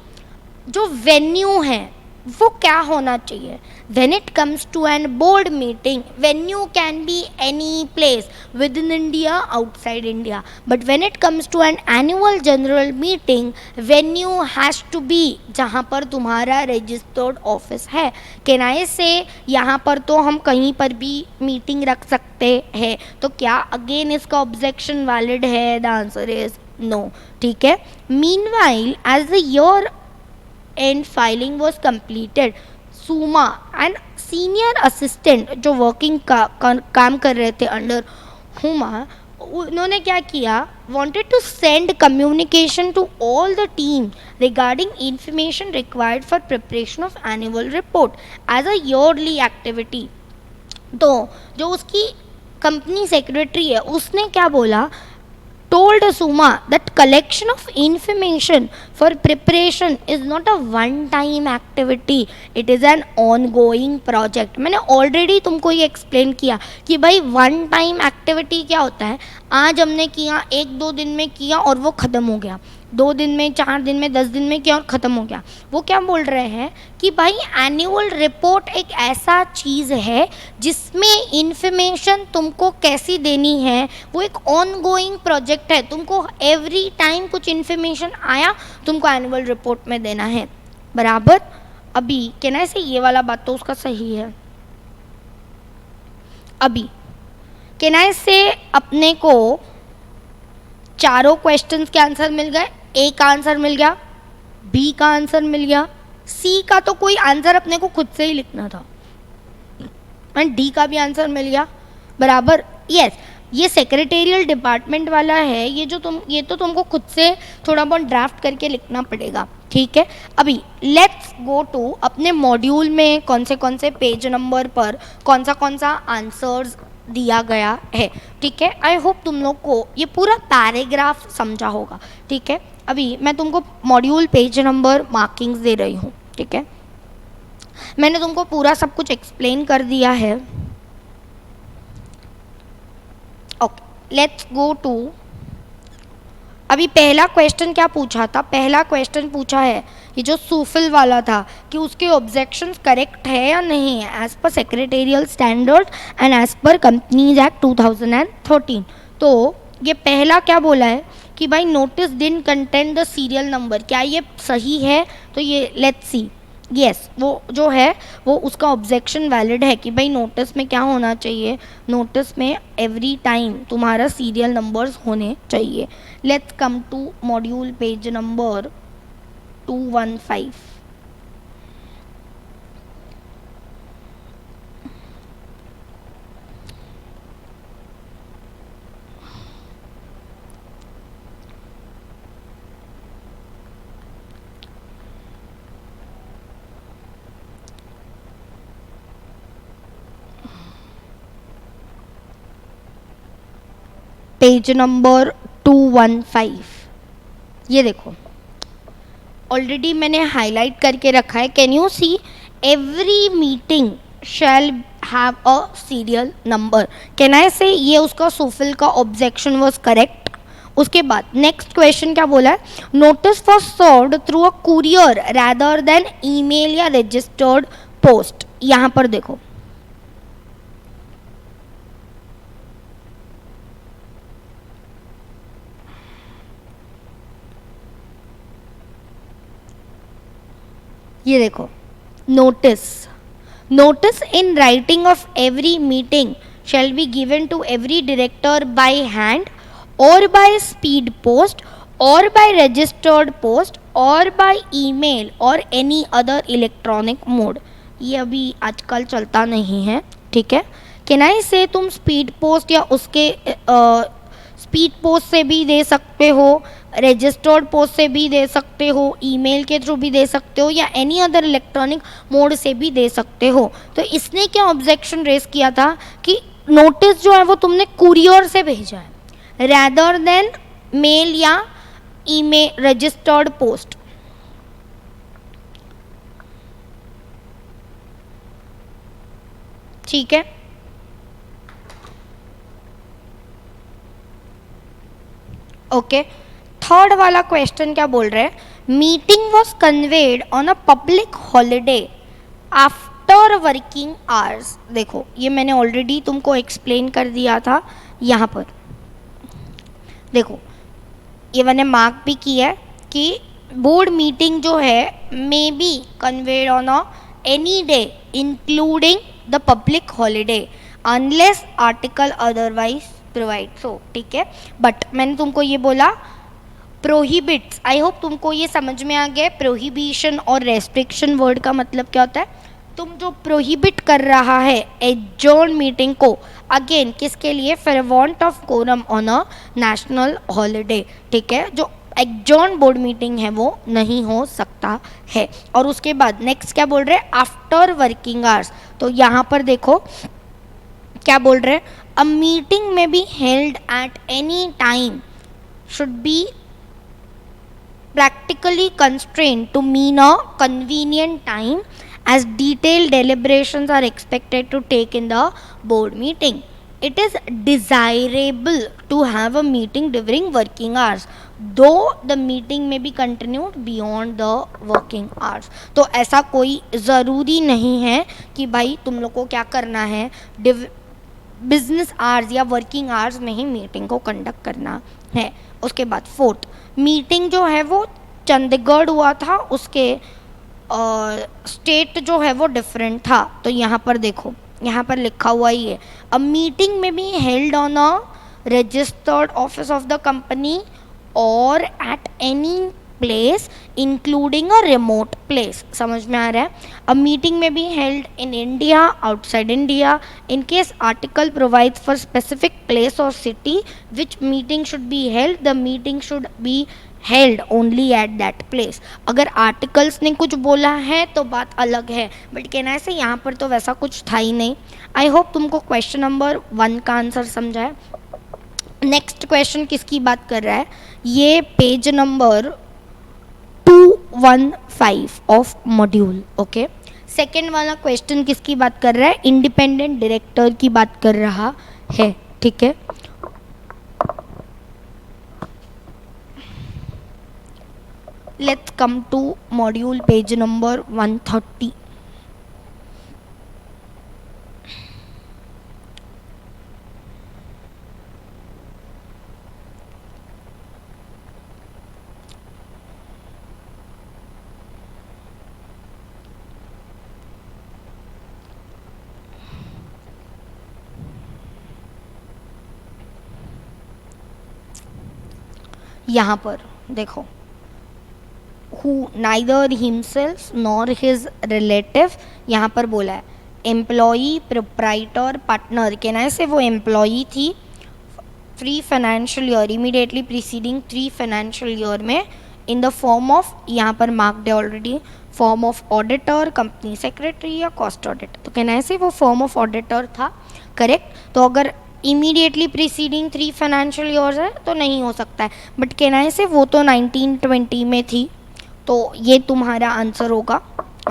जो वेन्यू है वो क्या होना चाहिए. When it comes to an board meeting, venue can be any place within India, outside India. But when it comes to an annual general meeting, venue has to be जहाँ पर तुम्हारा registered office है. Can I say यहाँ पर तो हम कहीं पर भी meeting रख सकते हैं. तो क्या again इसका objection valid है? The answer is no. ठीक है. Meanwhile, as the year end filing was completed, Suma and senior assistant जो वर्किंग काम कर रहे थे अंडर हुमा, उन्होंने क्या किया, wanted to send communication to all the team regarding information required for preparation of annual report as a yearly activity. तो जो उसकी कंपनी सेक्रेटरी है उसने क्या बोला, told Suma that collection of information for preparation is not a one time activity, it is an ongoing project. मैंने already तुमको ये एक्सप्लेन किया कि भाई वन टाइम एक्टिविटी क्या होता है, आज हमने किया, एक दो दिन में किया और वो ख़त्म हो गया, 2 दिन में, 4 दिन में, 10 दिन में किया और ख़त्म हो गया. वो क्या बोल रहे हैं कि भाई एनुअल रिपोर्ट एक ऐसा चीज़ है जिसमें इंफॉर्मेशन तुमको कैसी देनी है, वो एक ऑनगोइंग प्रोजेक्ट है. तुमको एवरी टाइम कुछ इन्फॉर्मेशन आया तुमको एनुअल रिपोर्ट में देना है. बराबर. अभी कहना है से ये वाला बात तो उसका सही है. अभी कहना है से अपने को चारों क्वेश्चंस के आंसर मिल गए. ए का आंसर मिल गया, बी का आंसर मिल गया, सी का तो कोई आंसर अपने को खुद से ही लिखना था, एंड डी का भी आंसर मिल गया. बराबर. यस, ये सेक्रेटेरियल डिपार्टमेंट वाला है, ये तो तुमको खुद से थोड़ा बहुत ड्राफ्ट करके लिखना पड़ेगा. ठीक है. अभी लेट्स गो टू अपने मॉड्यूल में कौन से पेज नंबर पर कौन सा आंसर्स दिया गया है. ठीक है. आई होप तुम लोग को ये पूरा पैराग्राफ समझा होगा. ठीक है. अभी मैं तुमको मॉड्यूल पेज नंबर मार्किंग्स दे रही हूँ. ठीक है. मैंने तुमको पूरा सब कुछ एक्सप्लेन कर दिया है. Okay, let's go to. अभी पहला क्वेश्चन क्या पूछा था, पहला क्वेश्चन पूछा है ये जो सूफिल वाला था कि उसके ऑब्जेक्शंस करेक्ट है या नहीं है as per secretarial standard and as per companies act 2013. तो ये पहला क्या बोला है कि भाई notice didn't contain the serial number. क्या ये सही है? तो ये लेट्स सी. यस, वो जो है वो उसका ऑब्जेक्शन वैलिड है कि भाई नोटिस में क्या होना चाहिए, नोटिस में एवरी टाइम तुम्हारा सीरियल नंबर्स होने चाहिए. Let's come to module page number 215. Page number 215. ये देखो ऑलरेडी मैंने हाईलाइट करके रखा है. Can you see, every meeting shall have a serial number. Can I say ये उसका सोफिल का ऑब्जेक्शन वाज करेक्ट. उसके बाद नेक्स्ट क्वेश्चन क्या बोला है, notice was served through a courier rather than email या रजिस्टर्ड पोस्ट. यहाँ पर देखो ये देखो, notice in writing of every meeting shall be given to every director by hand और बाय स्पीड पोस्ट और बाय रजिस्टर्ड पोस्ट और by email और एनी अदर इलेक्ट्रॉनिक मोड. ये अभी आजकल चलता नहीं है. ठीक है. कैन आई से तुम स्पीड पोस्ट या उसके स्पीड पोस्ट से भी दे सकते हो, रजिस्टर्ड पोस्ट से भी दे सकते हो, ईमेल के थ्रू भी दे सकते हो, या एनी अदर इलेक्ट्रॉनिक मोड से भी दे सकते हो. तो इसने क्या ऑब्जेक्शन रेज किया था कि नोटिस जो है वो तुमने कुरियर से भेजा है रैदर देन मेल या ईमेल रजिस्टर्ड पोस्ट. ठीक है. ओके. थर्ड वाला क्वेश्चन क्या बोल रहे हैं, meeting was conveyed on a public holiday after working hours. देखो ये मैंने ऑलरेडी तुमको एक्सप्लेन कर दिया था। यहाँ पर देखो ये मैंने मार्क भी किया है कि बोर्ड मीटिंग जो है may be convened on a any day including the public holiday unless article otherwise provide. So ठीक है, बट मैंने तुमको ये बोला प्रोहिबिट्स। आई होप तुमको ये समझ में आ गया प्रोहिबिशन और रेस्ट्रिक्शन वर्ड का मतलब क्या होता है। तुम जो प्रोहिबिट कर रहा है एडजर्न मीटिंग को, अगेन किसके लिए, for want of quorum on a national holiday. ठीक है, जो एडजर्न बोर्ड मीटिंग है वो नहीं हो सकता है। और उसके बाद नेक्स्ट क्या बोल रहे हैं, आफ्टर वर्किंग आवर्स। तो यहाँ पर देखो क्या बोल रहे हैं, अ meeting may be held at any time should be practically constrained to mean a convenient time as detailed deliberations are expected to take in the board meeting. It is desirable to have a meeting during working hours though the meeting may be continued beyond the working hours. तो ऐसा कोई ज़रूरी नहीं है कि भाई तुम लोग को क्या करना है, बिजनेस आवर्स या वर्किंग आवर्स में ही मीटिंग को कंडक्ट करना है। उसके बाद फोर्थ, मीटिंग जो है वो चंडीगढ़ हुआ था, उसके स्टेट जो है वो डिफरेंट था। तो यहाँ पर देखो यहाँ पर लिखा हुआ ही है, a meeting may be held on a registered office of the company और at any place including a remote place. समझ में आ रहा है, a meeting may be held in India, outside India, in case article provides for specific place और city which meeting should be held, the meeting should be held only at that place. अगर articles ने कुछ बोला है तो बात अलग है, बट कहना है से यहाँ पर तो वैसा कुछ था ही नहीं। आई होप तुमको क्वेश्चन नंबर 1 का आंसर समझा है। नेक्स्ट क्वेश्चन किसकी बात कर रहा है, ये page number 215 of module. Okay, second वाला क्वेश्चन किसकी बात कर रहा है, इंडिपेंडेंट डायरेक्टर की बात कर रहा है। ठीक है, let's come to module page number 130। यहाँ पर देखो, who neither himself nor his relative, यहाँ पर बोला है एम्प्लॉई, प्रोप्राइटर, पार्टनर। कहना है से वो एम्प्लॉई थी free financial year immediately preceding 3 financial year में इन द फॉर्म ऑफ, यहाँ पर मार्क्ड है already, form of auditor, company secretary या कॉस्ट ऑडिटर। तो कहना है से वो फॉर्म ऑफ ऑडिटर था, करेक्ट। तो अगर इमीडिएटली प्रीसीडिंग 3 फाइनेंशियल ईयर्स है तो नहीं हो सकता है, बट कहना है से वो तो 1920 में थी, तो ये तुम्हारा आंसर होगा।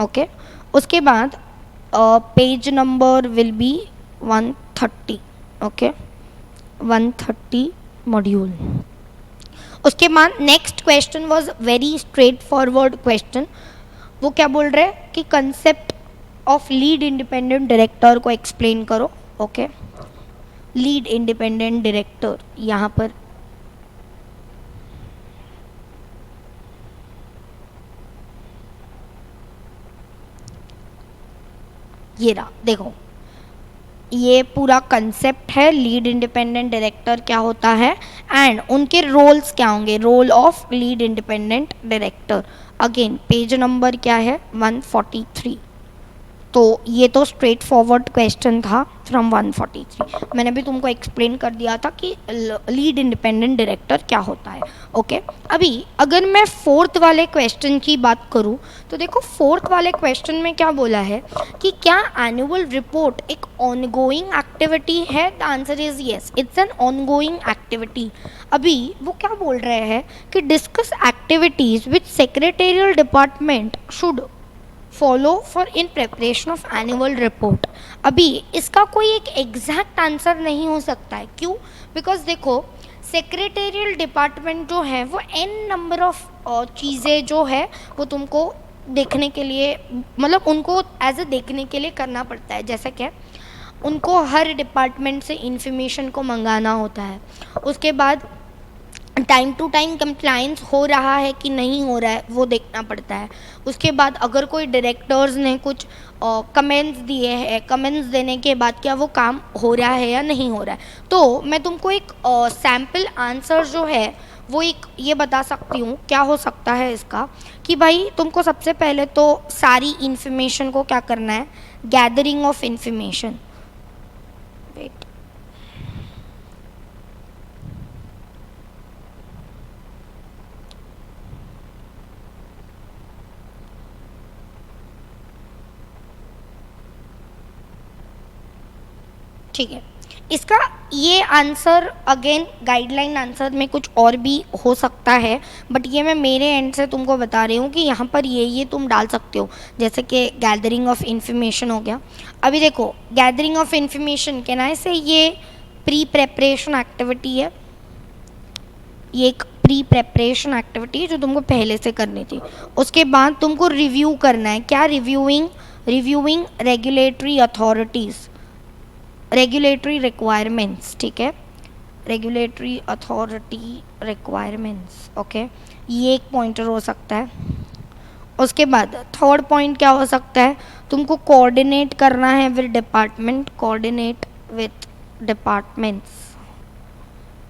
ओके, उसके बाद page number will be 130। Okay, 130 module. उसके बाद next question was very straight forward question. वो क्या बोल रहे हैं कि concept of lead independent director को एक्सप्लेन करो। ओके, लीड इंडिपेंडेंट डायरेक्टर यहाँ पर ये रहा, देखो ये पूरा कंसेप्ट है लीड इंडिपेंडेंट डायरेक्टर क्या होता है एंड उनके रोल्स क्या होंगे, role of lead independent director. Again page number क्या है, 143। तो ये तो स्ट्रेट फॉरवर्ड क्वेश्चन था फ्रॉम 143। मैंने भी तुमको एक्सप्लेन कर दिया था कि लीड इंडिपेंडेंट डायरेक्टर क्या होता है। ओके, अभी अगर मैं फोर्थ वाले क्वेश्चन की बात करूँ तो देखो फोर्थ वाले क्वेश्चन में क्या बोला है कि क्या एनुअल रिपोर्ट एक ऑनगोइंग एक्टिविटी है। The answer is yes, it's an ongoing activity. अभी वो क्या बोल रहे हैं कि discuss activities which secretarial department should follow for in preparation of annual report. अभी इसका कोई एक एग्जैक्ट आंसर नहीं हो सकता है, क्यों, बिकॉज देखो सेक्रेटेरियल डिपार्टमेंट जो है वो n नंबर ऑफ चीज़ें जो है वो तुमको देखने के लिए, मतलब उनको एज ए देखने के लिए करना पड़ता है। जैसे क्या, उनको हर डिपार्टमेंट से इंफॉर्मेशन को मंगाना होता है, उसके बाद टाइम टू टाइम कंप्लायंस हो रहा है कि नहीं हो रहा है वो देखना पड़ता है। उसके बाद अगर कोई डायरेक्टर्स ने कुछ कमेंट्स दिए हैं, कमेंट्स देने के बाद क्या वो काम हो रहा है या नहीं हो रहा है। तो मैं तुमको एक सैम्पल आंसर जो है वो एक ये बता सकती हूँ क्या हो सकता है इसका, कि भाई तुमको सबसे पहले तो सारी इन्फॉर्मेशन को क्या करना है, गैदरिंग ऑफ इन्फॉर्मेशन। वेट, ठीक है। इसका ये आंसर अगेन गाइडलाइन आंसर में कुछ और भी हो सकता है, बट ये मैं मेरे एंड से तुमको बता रही हूँ कि यहाँ पर ये तुम डाल सकते हो, जैसे कि गैदरिंग ऑफ इंफॉर्मेशन हो गया। अभी देखो गैदरिंग ऑफ इंफॉर्मेशन कहना है से ये प्री प्रेपरेशन एक्टिविटी है, ये एक प्री प्रेपरेशन एक्टिविटी है जो तुमको पहले से करनी थी। उसके बाद तुमको रिव्यू करना है, क्या reviewing regulatory authorities, regulatory requirements, ठीक है, रेगुलेटरी अथॉरिटी रिक्वायरमेंट्स, ओके, ये एक पॉइंटर हो सकता है। उसके बाद थर्ड पॉइंट क्या हो सकता है, तुमको कोऑर्डिनेट करना है with department, coordinate with departments.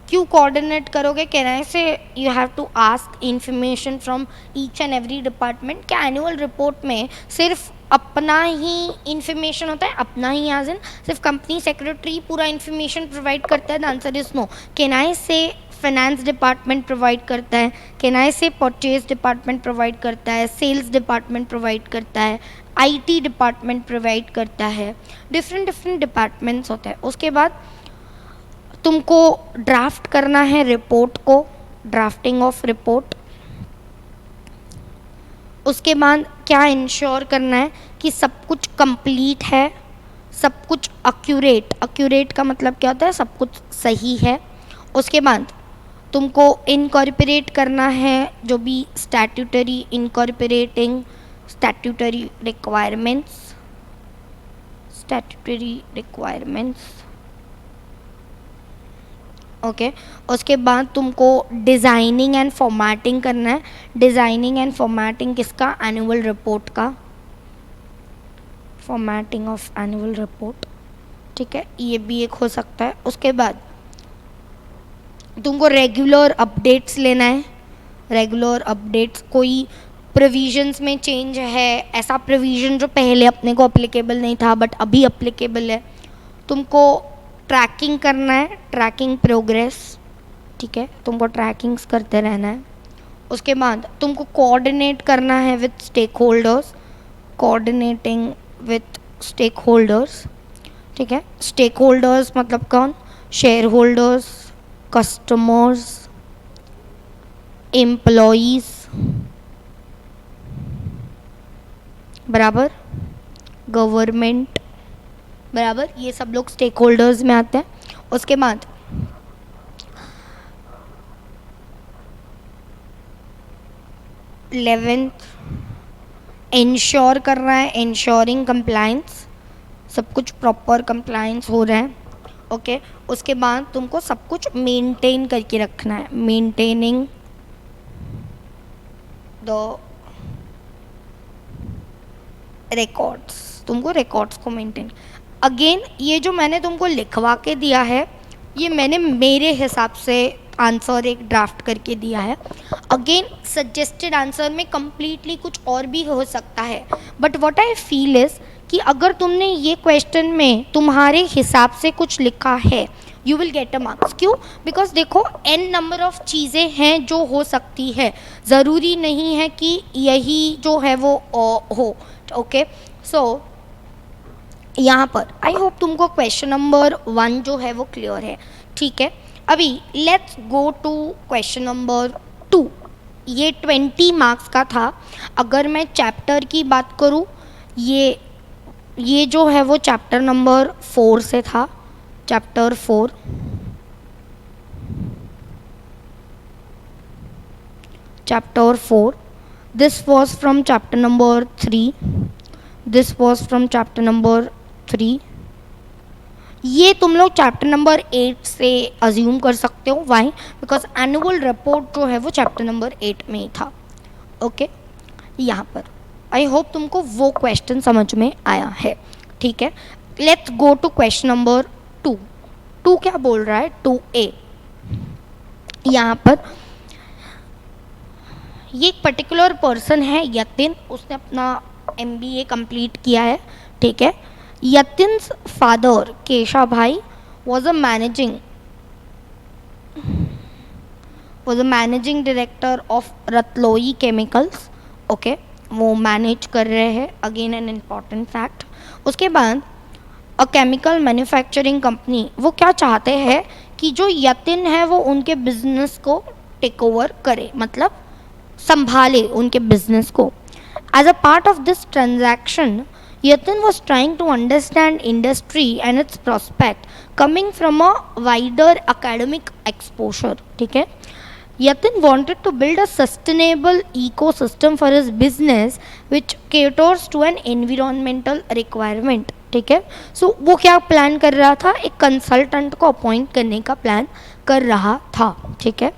क्यों कोऑर्डिनेट करोगे, कहना है say you have to ask information from each and every department. क्या एनुअल रिपोर्ट में सिर्फ अपना ही इंफॉर्मेशन होता है, अपना ही एज इन सिर्फ कंपनी सेक्रेटरी पूरा इंफॉर्मेशन प्रोवाइड करता है? The answer is no. केनाई से फाइनेंस डिपार्टमेंट प्रोवाइड करता है, केनाई से परचेज डिपार्टमेंट प्रोवाइड करता है, सेल्स डिपार्टमेंट प्रोवाइड करता है, आईटी डिपार्टमेंट प्रोवाइड करता है, डिफरेंट डिपार्टमेंट्स होते हैं। उसके बाद तुमको ड्राफ्ट करना है रिपोर्ट को, ड्राफ्टिंग ऑफ रिपोर्ट। उसके बाद क्या इंश्योर करना है कि सब कुछ कंप्लीट है, सब कुछ एक्यूरेट का मतलब क्या होता है, सब कुछ सही है। उसके बाद तुमको इनकॉर्पोरेट करना है जो भी statutory, incorporating statutory requirements, okay. उसके बाद तुमको डिज़ाइनिंग एंड फॉर्मेटिंग करना है, डिज़ाइनिंग एंड फॉर्मेटिंग किसका, एनुअल रिपोर्ट का, फॉर्मेटिंग ऑफ एनुअल रिपोर्ट, ठीक है, ये भी एक हो सकता है। उसके बाद तुमको रेगुलर अपडेट्स लेना है, रेगुलर अपडेट्स, कोई प्रोविजंस में चेंज है, ऐसा प्रोविजन जो पहले अपने को अप्लीकेबल नहीं था बट अभी अप्लीकेबल है, तुमको ट्रैकिंग करना है, ट्रैकिंग प्रोग्रेस, ठीक है, तुमको ट्रैकिंग्स करते रहना है। उसके बाद तुमको कोऑर्डिनेट करना है with stakeholders, coordinating with stakeholders, ठीक है। स्टेक होल्डर्स मतलब कौन, शेयर होल्डर्स, कस्टमर्स, एम्प्लॉयज़, बराबर, गवर्नमेंट, बराबर, ये सब लोग स्टेक होल्डर्स में आते हैं। उसके बाद इलेवेंथ इंश्योर करना है, इंश्योरिंग कंप्लायंस, सब कुछ प्रॉपर कंप्लायंस हो रहा है, ओके। उसके बाद तुमको सब कुछ मेंटेन करके रखना है, मेंटेनिंग द रिकॉर्ड्स, तुमको रिकॉर्ड्स को मेंटेन। अगेन ये जो मैंने तुमको लिखवा के दिया है ये मैंने मेरे हिसाब से आंसर एक ड्राफ्ट करके दिया है। अगेन सजेस्टेड आंसर में कम्प्लीटली कुछ और भी हो सकता है, but what I feel is कि अगर तुमने ये क्वेश्चन में तुम्हारे हिसाब से कुछ लिखा है you will get a marks. क्यों? बिकॉज देखो n नंबर ऑफ चीज़ें हैं जो हो सकती है, ज़रूरी नहीं है कि यही जो है वो हो, ओके। सो यहाँ पर आई होप तुमको क्वेश्चन नंबर 1 जो है वो क्लियर है, ठीक है। अभी let's go to question number 2। ये 20 मार्क्स का था। अगर मैं चैप्टर की बात करूँ, ये जो है वो चैप्टर नंबर 4 से था, chapter 4। chapter 4. This was from chapter number 3. This was from chapter number 3. ये तुम लोग चैप्टर नंबर 8 से अज्यूम कर सकते हो. वाई? बिकॉज एनुअल रिपोर्ट जो है वो चैप्टर नंबर 8 में ही था. ओके, यहाँ पर आई होप तुमको वो क्वेश्चन समझ में आया है. ठीक है, let's go to question number 2. 2 क्या बोल रहा है? 2A. यहाँ पर ये एक पर्टिकुलर पर्सन है यतिन, उसने अपना MBA कंप्लीट किया है. ठीक है, यतिन्स फादर केशा भाई was a managing director of रतलोई केमिकल्स. ओके, वो मैनेज कर रहे हैं. Again an important fact. उसके बाद अ केमिकल मैन्युफैक्चरिंग कंपनी, वो क्या चाहते हैं कि जो यतिन है वो उनके बिजनेस को टेक ओवर करे, मतलब संभाले उनके बिजनेस को. As a part of this transaction Yatin was trying to understand industry and its prospect coming from a wider academic exposure. ठीक है, Yatin wanted to build a sustainable ecosystem for his business which caters to an environmental requirement. ठीक है, सो वो क्या plan कर रहा था? एक कंसल्टेंट को अपॉइंट करने का प्लान कर रहा था. ठीक है,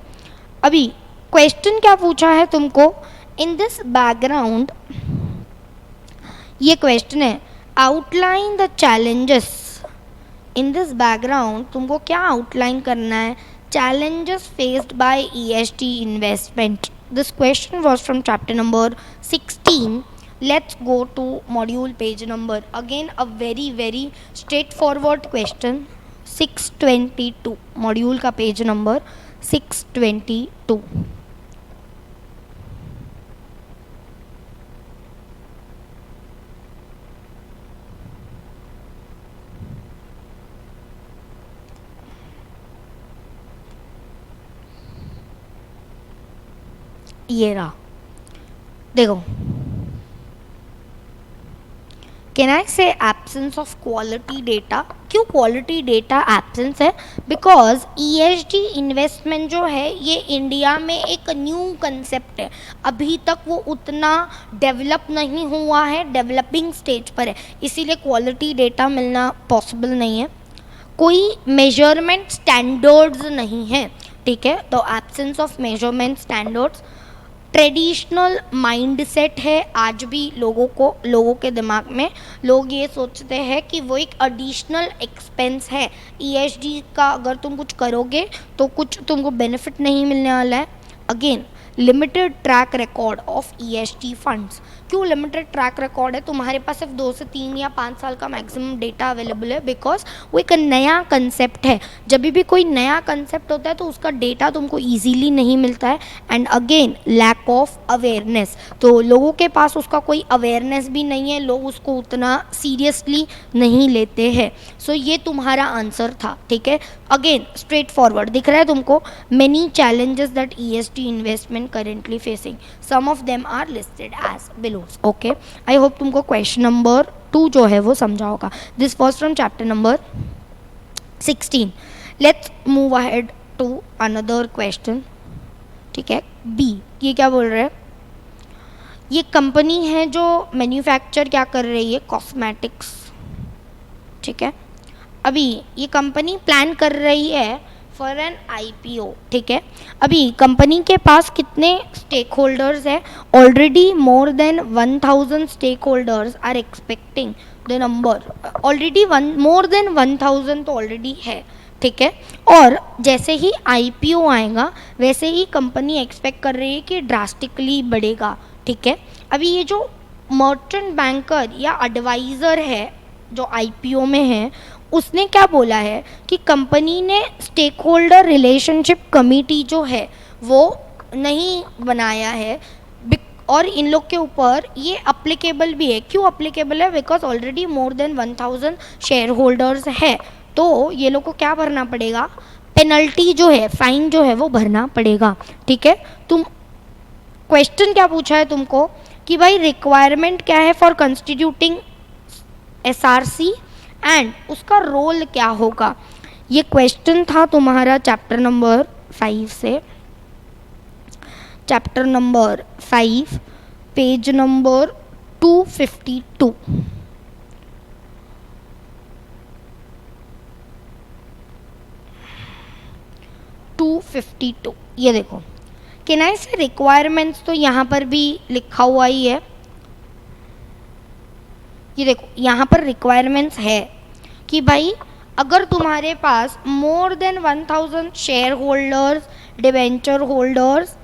अभी क्वेश्चन क्या पूछा है तुमको? इन दिस बैकग्राउंड, ये क्वेश्चन है, outline the challenges. In this background तुमको क्या आउटलाइन करना है? Challenges faced by ESG investment. This question was from chapter number 16. Let's go to module page number. Again a very straight forward question. 622 module का page number 622. ये रहा, देखो. Can I say absence of quality data? क्यों quality data absence है? Because ESG investment जो है ये India में एक न्यू कंसेप्ट है. अभी तक वो उतना डेवलप नहीं हुआ है, डेवलपिंग स्टेज पर है, इसीलिए क्वालिटी डेटा मिलना पॉसिबल नहीं है. कोई मेजरमेंट स्टैंडर्ड्स नहीं है. ठीक है, तो absence of measurement standards. Traditional mindset है आज भी लोगों के दिमाग में. लोग ये सोचते हैं कि वो एक एडिशनल एक्सपेंस है. ESG का अगर तुम कुछ करोगे तो कुछ तुमको बेनिफिट नहीं मिलने वाला है. Again, limited track record of ESG funds. क्यों लिमिटेड ट्रैक रिकॉर्ड है? तुम्हारे पास सिर्फ 2 से 3 या 5 साल का मैक्सिमम डेटा अवेलेबल है, बिकॉज वो एक नया कंसेप्ट है. जब भी कोई नया कंसेप्ट होता है तो उसका डेटा तुमको ईजीली नहीं मिलता है. And again, lack of awareness. तो लोगों के पास उसका कोई अवेयरनेस भी नहीं है, लोग उसको उतना सीरियसली नहीं लेते हैं. सो ये तुम्हारा आंसर था. ठीक है, अगेन स्ट्रेट फॉरवर्ड दिख रहा है तुमको. Many challenges that ESG investment currently facing, some of them are listed as below. Okay, I hope तुमको क्वेश्चन नंबर 2 जो है वो समझा होगा. This was from chapter number 16. Let's move ahead to another question. ठीक है, B. ये क्या बोल रहे हैं? ये कंपनी है जो मैन्युफैक्चर क्या कर रही है? कॉस्मेटिक्स. ठीक है, अभी ये कंपनी प्लान कर रही है फॉर एन IPO. ठीक है, अभी कंपनी के पास कितने स्टेक होल्डर्स है? Already more than 1000 stakeholders are expecting the number. Already more than 1000 तो ऑलरेडी है. ठीक है, और जैसे ही IPO आएगा वैसे ही कंपनी एक्सपेक्ट कर रही है कि ड्रास्टिकली बढ़ेगा. ठीक है, अभी ये जो मर्चेंट बैंकर या एडवाइज़र है जो IPO में है, उसने क्या बोला है कि कंपनी ने स्टेक होल्डर रिलेशनशिप कमेटी जो है वो नहीं बनाया है. और इन लोग के ऊपर ये अप्लीकेबल भी है. क्यों अप्लीकेबल है? Because already more than 1000 share holders है. तो ये लोग को क्या भरना पड़ेगा? पेनल्टी जो है, फाइन जो है वो भरना पड़ेगा. ठीक है, तुम क्वेश्चन क्या पूछा है तुमको कि भाई रिक्वायरमेंट क्या है फॉर कंस्टिट्यूटिंग SRC एंड उसका रोल क्या होगा? ये क्वेश्चन था तुम्हारा चैप्टर नंबर 5 से. Chapter number 5 page number 252। ये देखो, कैन आई से रिक्वायरमेंट्स तो यहाँ पर भी लिखा हुआ ही है। ये देखो यहाँ पर रिक्वायरमेंट्स है कि भाई अगर तुम्हारे पास more than 1000 share holders, debenture holders,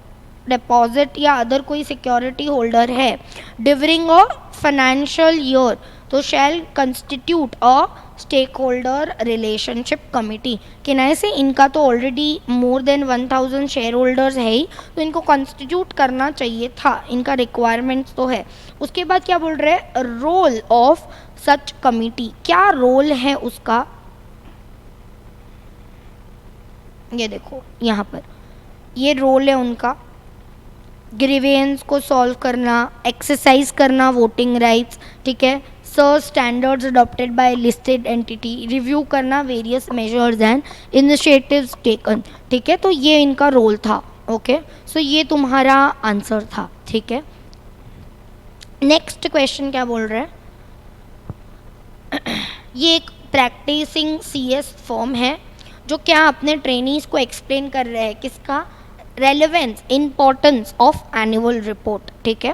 deposit या अदर कोई सिक्योरिटी होल्डर है ड्यूरिंग अ फाइनेंशियल ईयर तो shall constitute a stake holder relationship committee. किनाए से इनका तो already more than 1000 share holders है ही, तो इनको कंस्टिट्यूट करना चाहिए था, इनका रिक्वायरमेंट्स तो है। उसके बाद क्या बोल रहे हैं, रोल ऑफ सच कमिटी, क्या रोल है उसका। ये देखो यहाँ पर ये रोल है उनका, ग्रीवेंस को सॉल्व करना, एक्सरसाइज करना वोटिंग राइट्स, ठीक है, search standards adopted by listed entity, review करना various measures and initiatives taken, ठीक है, तो ये इनका रोल था। ओके, सो ये तुम्हारा आंसर था, ठीक है। नेक्स्ट क्वेश्चन क्या बोल रहे हैं, ये एक प्रैक्टिसिंग सीएस फॉर्म है जो क्या अपने ट्रेनीज को एक्सप्लेन कर रहे हैं, किसका, relevance importance of annual report, ठीक है।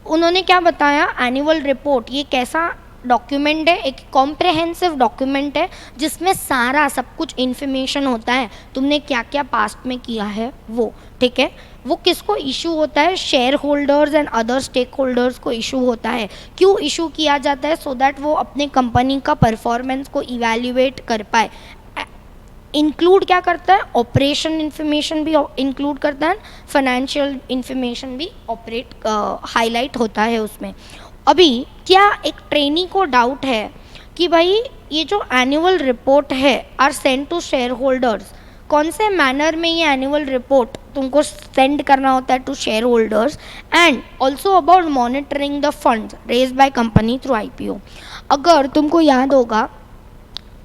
उन्होंने क्या बताया, एनुअल रिपोर्ट ये कैसा डॉक्यूमेंट है, एक कॉम्प्रहेंसिव डॉक्यूमेंट है जिसमें सारा सब कुछ इन्फॉर्मेशन होता है, तुमने क्या क्या पास्ट में किया है वो, ठीक है। वो किसको इशू होता है, shareholders and other stakeholders को इशू होता है। क्यों इशू किया जाता है, सो दैट वो अपने कंपनी का परफॉर्मेंस को इवैल्यूएट कर पाए। इंक्लूड क्या करता है, ऑपरेशन इन्फॉर्मेशन भी इंक्लूड करता है, फाइनेंशियल इन्फॉर्मेशन भी ऑपरेट हाईलाइट होता है उसमें। अभी क्या एक ट्रेनी को डाउट है कि भाई ये जो एनुअल रिपोर्ट है are send to shareholders, कौन से मैनर में ये एनुअल रिपोर्ट तुमको सेंड करना होता है to shareholders, and also about monitoring the funds raise by company through IPO. अगर तुमको याद होगा,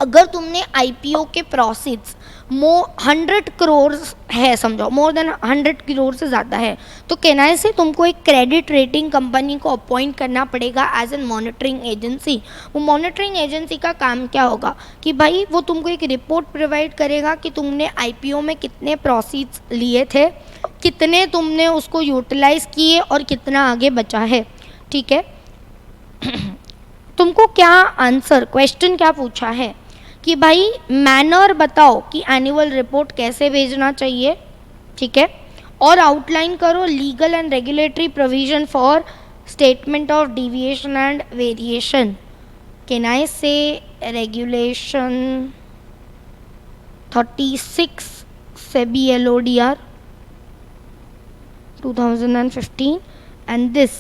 अगर तुमने आईपीओ के प्रोसीड्स 100 करोड़ है, समझो मोर देन 100 करोड़ से ज़्यादा है, तो केनाई से तुमको एक क्रेडिट रेटिंग कंपनी को अपॉइंट करना पड़ेगा एज एन मॉनिटरिंग एजेंसी। वो मॉनिटरिंग एजेंसी का काम क्या होगा कि भाई वो तुमको एक रिपोर्ट प्रोवाइड करेगा कि तुमने आईपीओ में कितने प्रोसीड्स लिए थे, कितने तुमने उसको यूटिलाइज किए और कितना आगे बचा है, ठीक है। तुमको क्या आंसर, क्वेश्चन क्या पूछा है कि भाई मैनर बताओ कि एनुअल रिपोर्ट कैसे भेजना चाहिए, ठीक है, और आउटलाइन करो legal and regulatory provision for statement of deviation and variation. Can I से regulation 36 SEBI LODR 2015 and this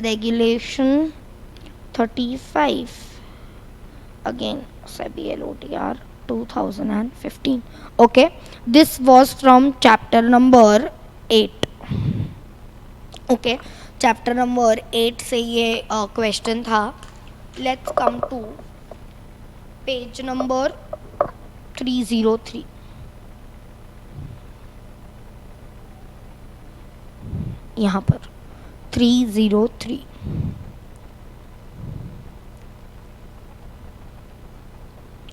regulation 35 again SEBI LODR 2015. Okay, this was from chapter number 8. Okay, chapter number 8 से ये question था। Let's come to page number 303. यहाँ पर 303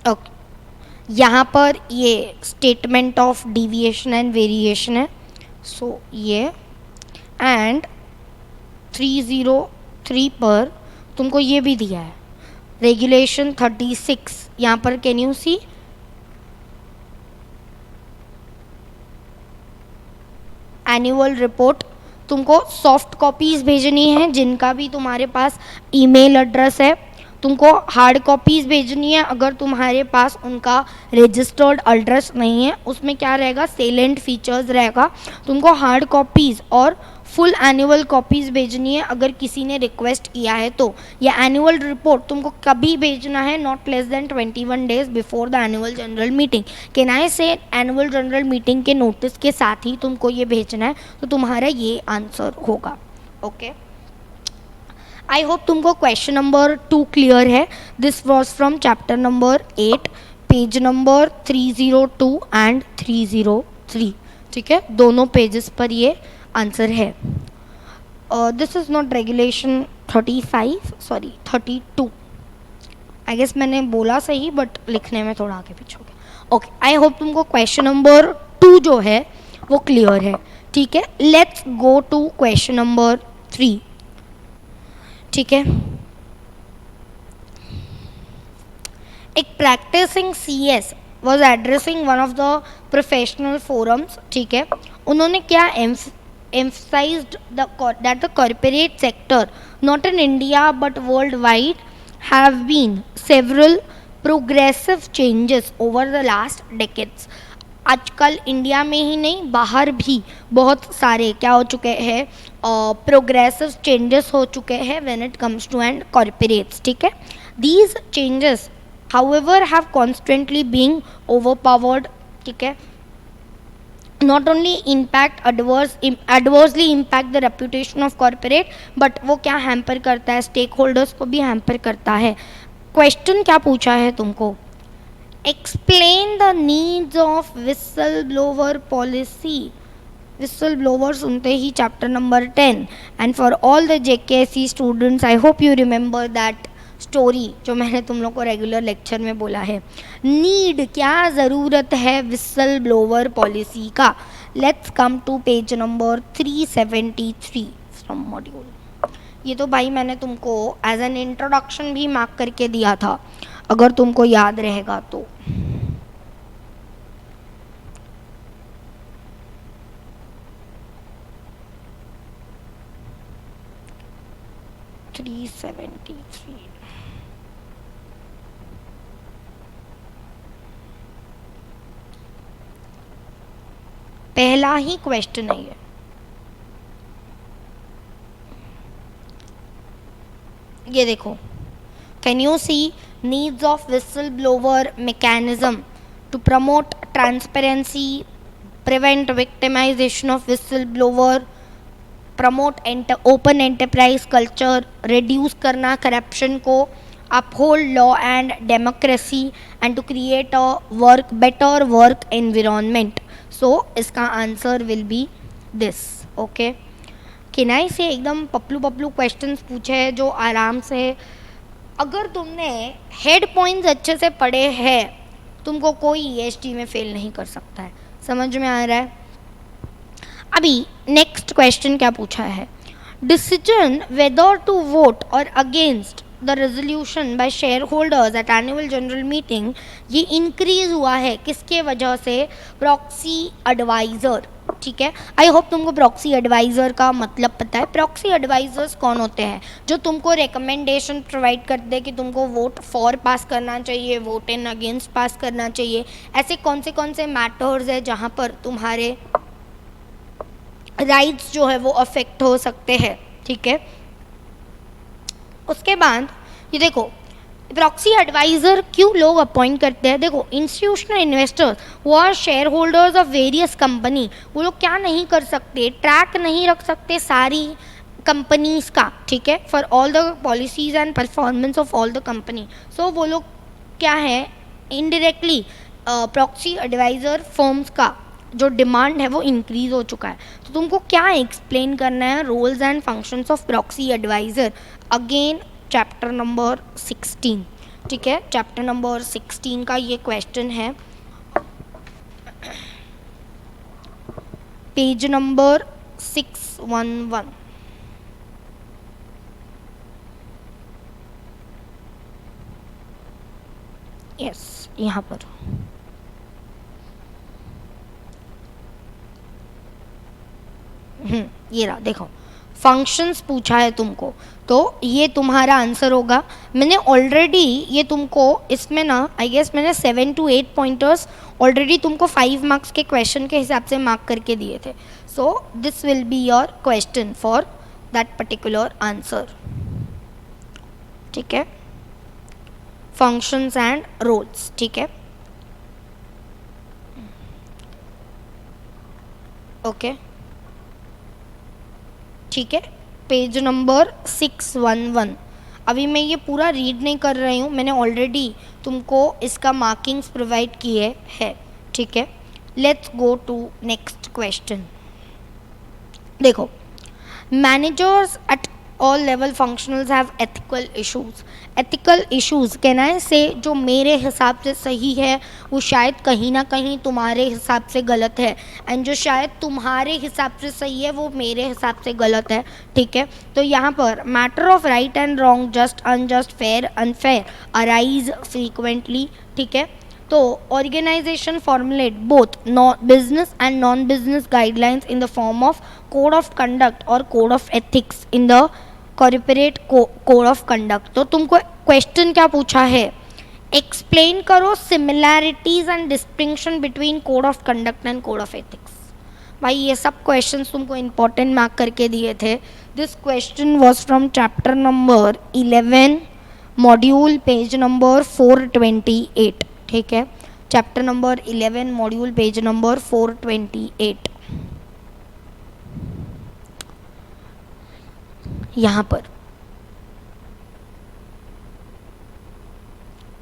okay, यहाँ पर ये statement of deviation and variation है, सो ये एंड 303 पर तुमको ये भी दिया है रेगुलेशन 36। यहाँ पर can you see, annual report तुमको सॉफ्ट कॉपीज़ भेजनी है, जिनका भी तुम्हारे पास ईमेल एड्रेस है तुमको हार्ड कॉपीज़ भेजनी है। अगर तुम्हारे पास उनका रजिस्टर्ड एड्रेस नहीं है, उसमें क्या रहेगा, सेलेंट फीचर्स रहेगा, तुमको हार्ड कॉपीज़ और फुल एनुअल कॉपीज़ भेजनी है अगर किसी ने रिक्वेस्ट किया है तो। या एनुअल रिपोर्ट तुमको कभी भेजना है, not less than 21 days before the annual general meeting. Can I से एनुअल जनरल मीटिंग के नोटिस के साथ ही तुमको ये भेजना है, तो तुम्हारा ये आंसर होगा। ओके, आई होप तुमको क्वेश्चन नंबर 2 क्लियर है। This was from chapter number 8 page number 302 and 303, ठीक है, दोनों पेजेस पर ये आंसर है this is not regulation 35, sorry 32। I guess मैंने बोला सही बट लिखने में थोड़ा आगे पीछे हो गया। ओके, आई होप तुमको क्वेश्चन नंबर 2 जो है वो क्लियर है। ठीक है, let's go to question number 3। ठीक है, एक practising CS was addressing one of the professional forums. ठीक है, उन्होंने क्या emphasized that the corporate sector, not in India but worldwide, have been several progressive changes over the last decades. आजकल India में ही नहीं बाहर भी बहुत सारे क्या हो चुके हैं, प्रोग्रेसिव चेंजेस हो चुके हैं when it comes to and corporates. ठीक है, these changes however have constantly being overpowered. ठीक है, not only adversely impact the reputation of corporate, but वो क्या हैम्पर करता है, स्टेक होल्डर्स को भी हैम्पर करता है। क्वेश्चन क्या पूछा है तुमको, explain the needs of whistle blower policy. Whistle blower सुनते ही chapter number 10, and for all the JKSC students I hope you remember that story जो मैंने तुम लोग को रेगुलर लेक्चर में बोला है। नीड, क्या ज़रूरत है विसल ब्लोवर पॉलिसी का। Let's come to page number 373 from module. ये तो भाई मैंने तुमको एज एन इंट्रोडक्शन भी मार्क करके दिया था, अगर तुमको याद रहेगा तो। पहला ही क्वेश्चन है ये देखो, can you see needs of whistle blower mechanism to promote transparency, prevent victimization of whistle blower, promote open enterprise culture, reduce करना करप्शन को, uphold law and democracy, and to create a better work environment. So इसका answer will be this. Okay, किनाई से एकदम Paplu Paplu questions पूछे हैं जो आराम से, अगर तुमने हेड पॉइंट्स अच्छे से पढ़े हैं तुमको कोई ईएसटी में फेल नहीं कर सकता है। समझ में आ रहा है? अभी नेक्स्ट क्वेश्चन क्या पूछा है, डिसीजन वेदर टू वोट और against the resolution by shareholders at annual general meeting, ये इंक्रीज हुआ है किसके वजह से, प्रॉक्सी एडवाइज़र। ठीक है, आई होप तुमको प्रॉक्सी एडवाइज़र का मतलब पता है। प्रॉक्सी एडवाइज़र्स कौन होते हैं, जो तुमको रिकमेंडेशन प्रोवाइड करते हैं कि तुमको वोट फॉर पास करना चाहिए, वोट इन अगेंस्ट पास करना चाहिए। ऐसे कौन से मैटर्स है जहाँ पर तुम्हारे राइट्स जो है वो अफेक्ट हो सकते हैं। ठीक है, उसके बाद ये देखो प्रॉक्सी एडवाइज़र क्यों लोग अपॉइंट करते हैं। देखो, इंस्टीट्यूशनल इन्वेस्टर्स वो are shareholders of various company, वो लोग क्या नहीं कर सकते, ट्रैक नहीं रख सकते सारी कंपनीज का। ठीक है, for all the policies and performance of all the company. So वो लोग क्या है, इनडायरेक्टली प्रॉक्सी एडवाइज़र फर्म्स का जो डिमांड है वो इंक्रीज हो चुका है। तो तुमको क्या एक्सप्लेन करना है, roles and functions of proxy adviser. Again chapter number 16। ठीक है, चैप्टर नंबर 16 का ये क्वेश्चन है, पेज नंबर 611। यस, यहाँ पर ये रहा, देखो फंक्शंस पूछा है तुमको, तो ये तुम्हारा आंसर होगा। मैंने ऑलरेडी ये तुमको इसमें ना आई गेस मैंने 7 to 8 पॉइंटर्स ऑलरेडी तुमको 5 मार्क्स के क्वेश्चन के हिसाब से मार्क करके दिए थे। सो this will be your question for that particular answer. ठीक है, फंक्शंस एंड रोल्स। ठीक है, ओके ठीक है, पेज नंबर 611। अभी मैं ये पूरा रीड नहीं कर रही हूँ, मैंने ऑलरेडी तुमको इसका मार्किंग्स प्रोवाइड किए हैं। ठीक है, let's go to next question. देखो, managers at all level functionals have ethical issues कहना है से जो मेरे हिसाब से सही है वो शायद कहीं ना कहीं तुम्हारे हिसाब से गलत है, एंड जो शायद तुम्हारे हिसाब से सही है वो मेरे हिसाब से गलत है, ठीक है। तो यहाँ पर matter of right and wrong, just unjust, fair unfair arise frequently, ठीक है। तो organization formulate both business and non-business guidelines in the form of code of conduct or code of ethics in the corporate code of conduct। तो तुमको question क्या पूछा है, explain करो similarities and distinction between code of conduct and code of ethics. भाई ये सब questions तुमको इंपॉर्टेंट मार्क करके दिए थे। This question was from chapter number 11 module page number 428, ठीक है। Chapter number 11 module page number 428। यहाँ पर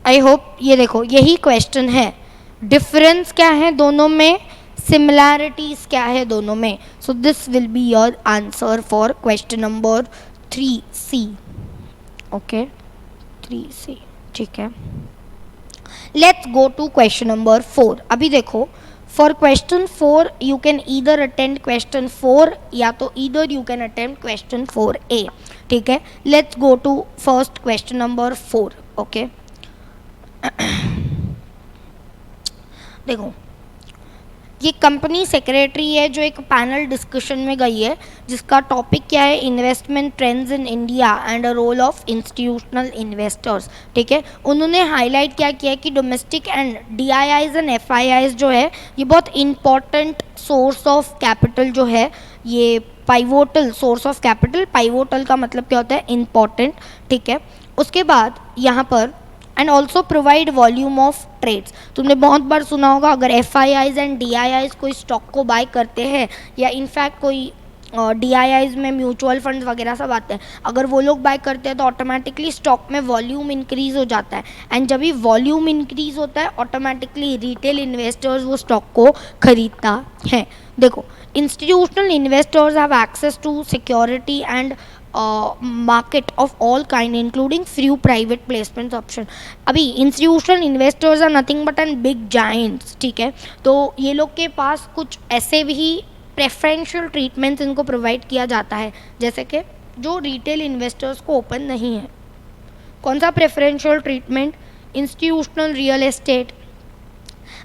आई होप ये देखो यही क्वेश्चन है, डिफरेंस क्या है दोनों में, सिमिलैरिटीज क्या है दोनों में। So this will be your answer for question number 3C, okay 3C, ठीक है। Let's go to question number 4। अभी देखो, for question 4 you can either attend question 4 या तो either you can attend question 4A, ठीक है। Let's go to first question number 4, okay. देखो, ये कंपनी सेक्रेटरी है जो एक पैनल डिस्कशन में गई है जिसका टॉपिक क्या है, investment trends in India and a role of institutional investors, ठीक है। उन्होंने हाईलाइट क्या किया कि domestic and DIIs and FIIs जो है ये बहुत इंपॉर्टेंट सोर्स ऑफ कैपिटल जो है, ये pivotal source of capital, pivotal का मतलब क्या होता है, इंपॉर्टेंट, ठीक है। उसके बाद यहाँ पर and also provide volume of trades. तुमने बहुत बार सुना होगा अगर FIIs एंड DIIs कोई स्टॉक को बाय करते हैं या इनफैक्ट कोई DIIs में म्यूचुअल फंड्स वगैरह सब आते हैं, अगर वो लोग बाय करते हैं तो ऑटोमेटिकली स्टॉक में वॉल्यूम इंक्रीज हो जाता है, एंड जब भी वॉल्यूम इंक्रीज होता है ऑटोमेटिकली रिटेल इन्वेस्टर्स वो स्टॉक को खरीदता है। देखो, institutional investors have access to security and market of all kind including few private placement option. अभी institutional investors are nothing but and big giants, ठीक है। तो ये लोग के पास कुछ ऐसे भी प्रेफरेंशियल ट्रीटमेंट्स इनको प्रोवाइड किया जाता है जैसे कि जो रिटेल इन्वेस्टर्स को ओपन नहीं है। कौन सा preferential treatment, institutional real estate,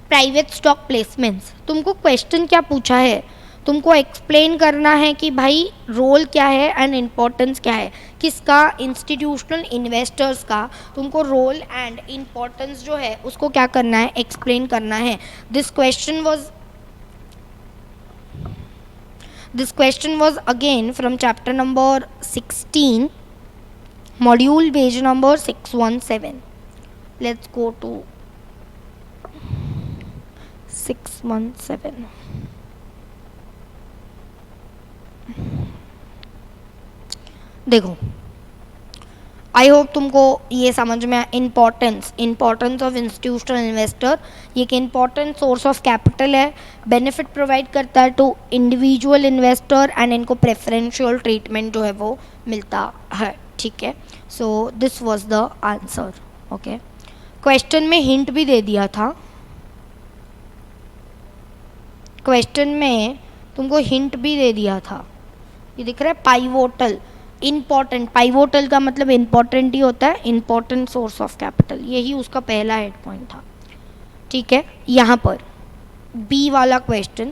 private stock placements. तुमको क्वेश्चन क्या पूछा है, तुमको एक्सप्लेन करना है कि भाई रोल क्या है एंड इम्पोर्टेंस क्या है, किसका, इंस्टीट्यूशनल इन्वेस्टर्स का। तुमको रोल एंड इम्पोर्टेंस जो है उसको क्या करना है, एक्सप्लेन करना है। This question was again from chapter number 16 module page number 617। let's go to 617। देखो, आई होप तुमको ये समझ में इम्पोर्टेंस ऑफ इंस्टीट्यूशनल इन्वेस्टर, ये एक इम्पॉर्टेंट सोर्स ऑफ कैपिटल है, बेनिफिट प्रोवाइड करता है टू इंडिविजुअल इन्वेस्टर एंड इनको प्रेफरेंशियल ट्रीटमेंट जो है वो मिलता है, ठीक है। So this was the answer, okay. Question में हिंट भी दे दिया था, क्वेश्चन में तुमको हिंट भी दे दिया था, ये दिख रहा है पाइवोटल, इम्पॉर्टेंट, पाइवोटल का मतलब इम्पॉर्टेंट ही होता है, इम्पॉर्टेंट सोर्स ऑफ कैपिटल, यही उसका पहला हेड पॉइंट था, ठीक है। यहाँ पर बी वाला क्वेश्चन,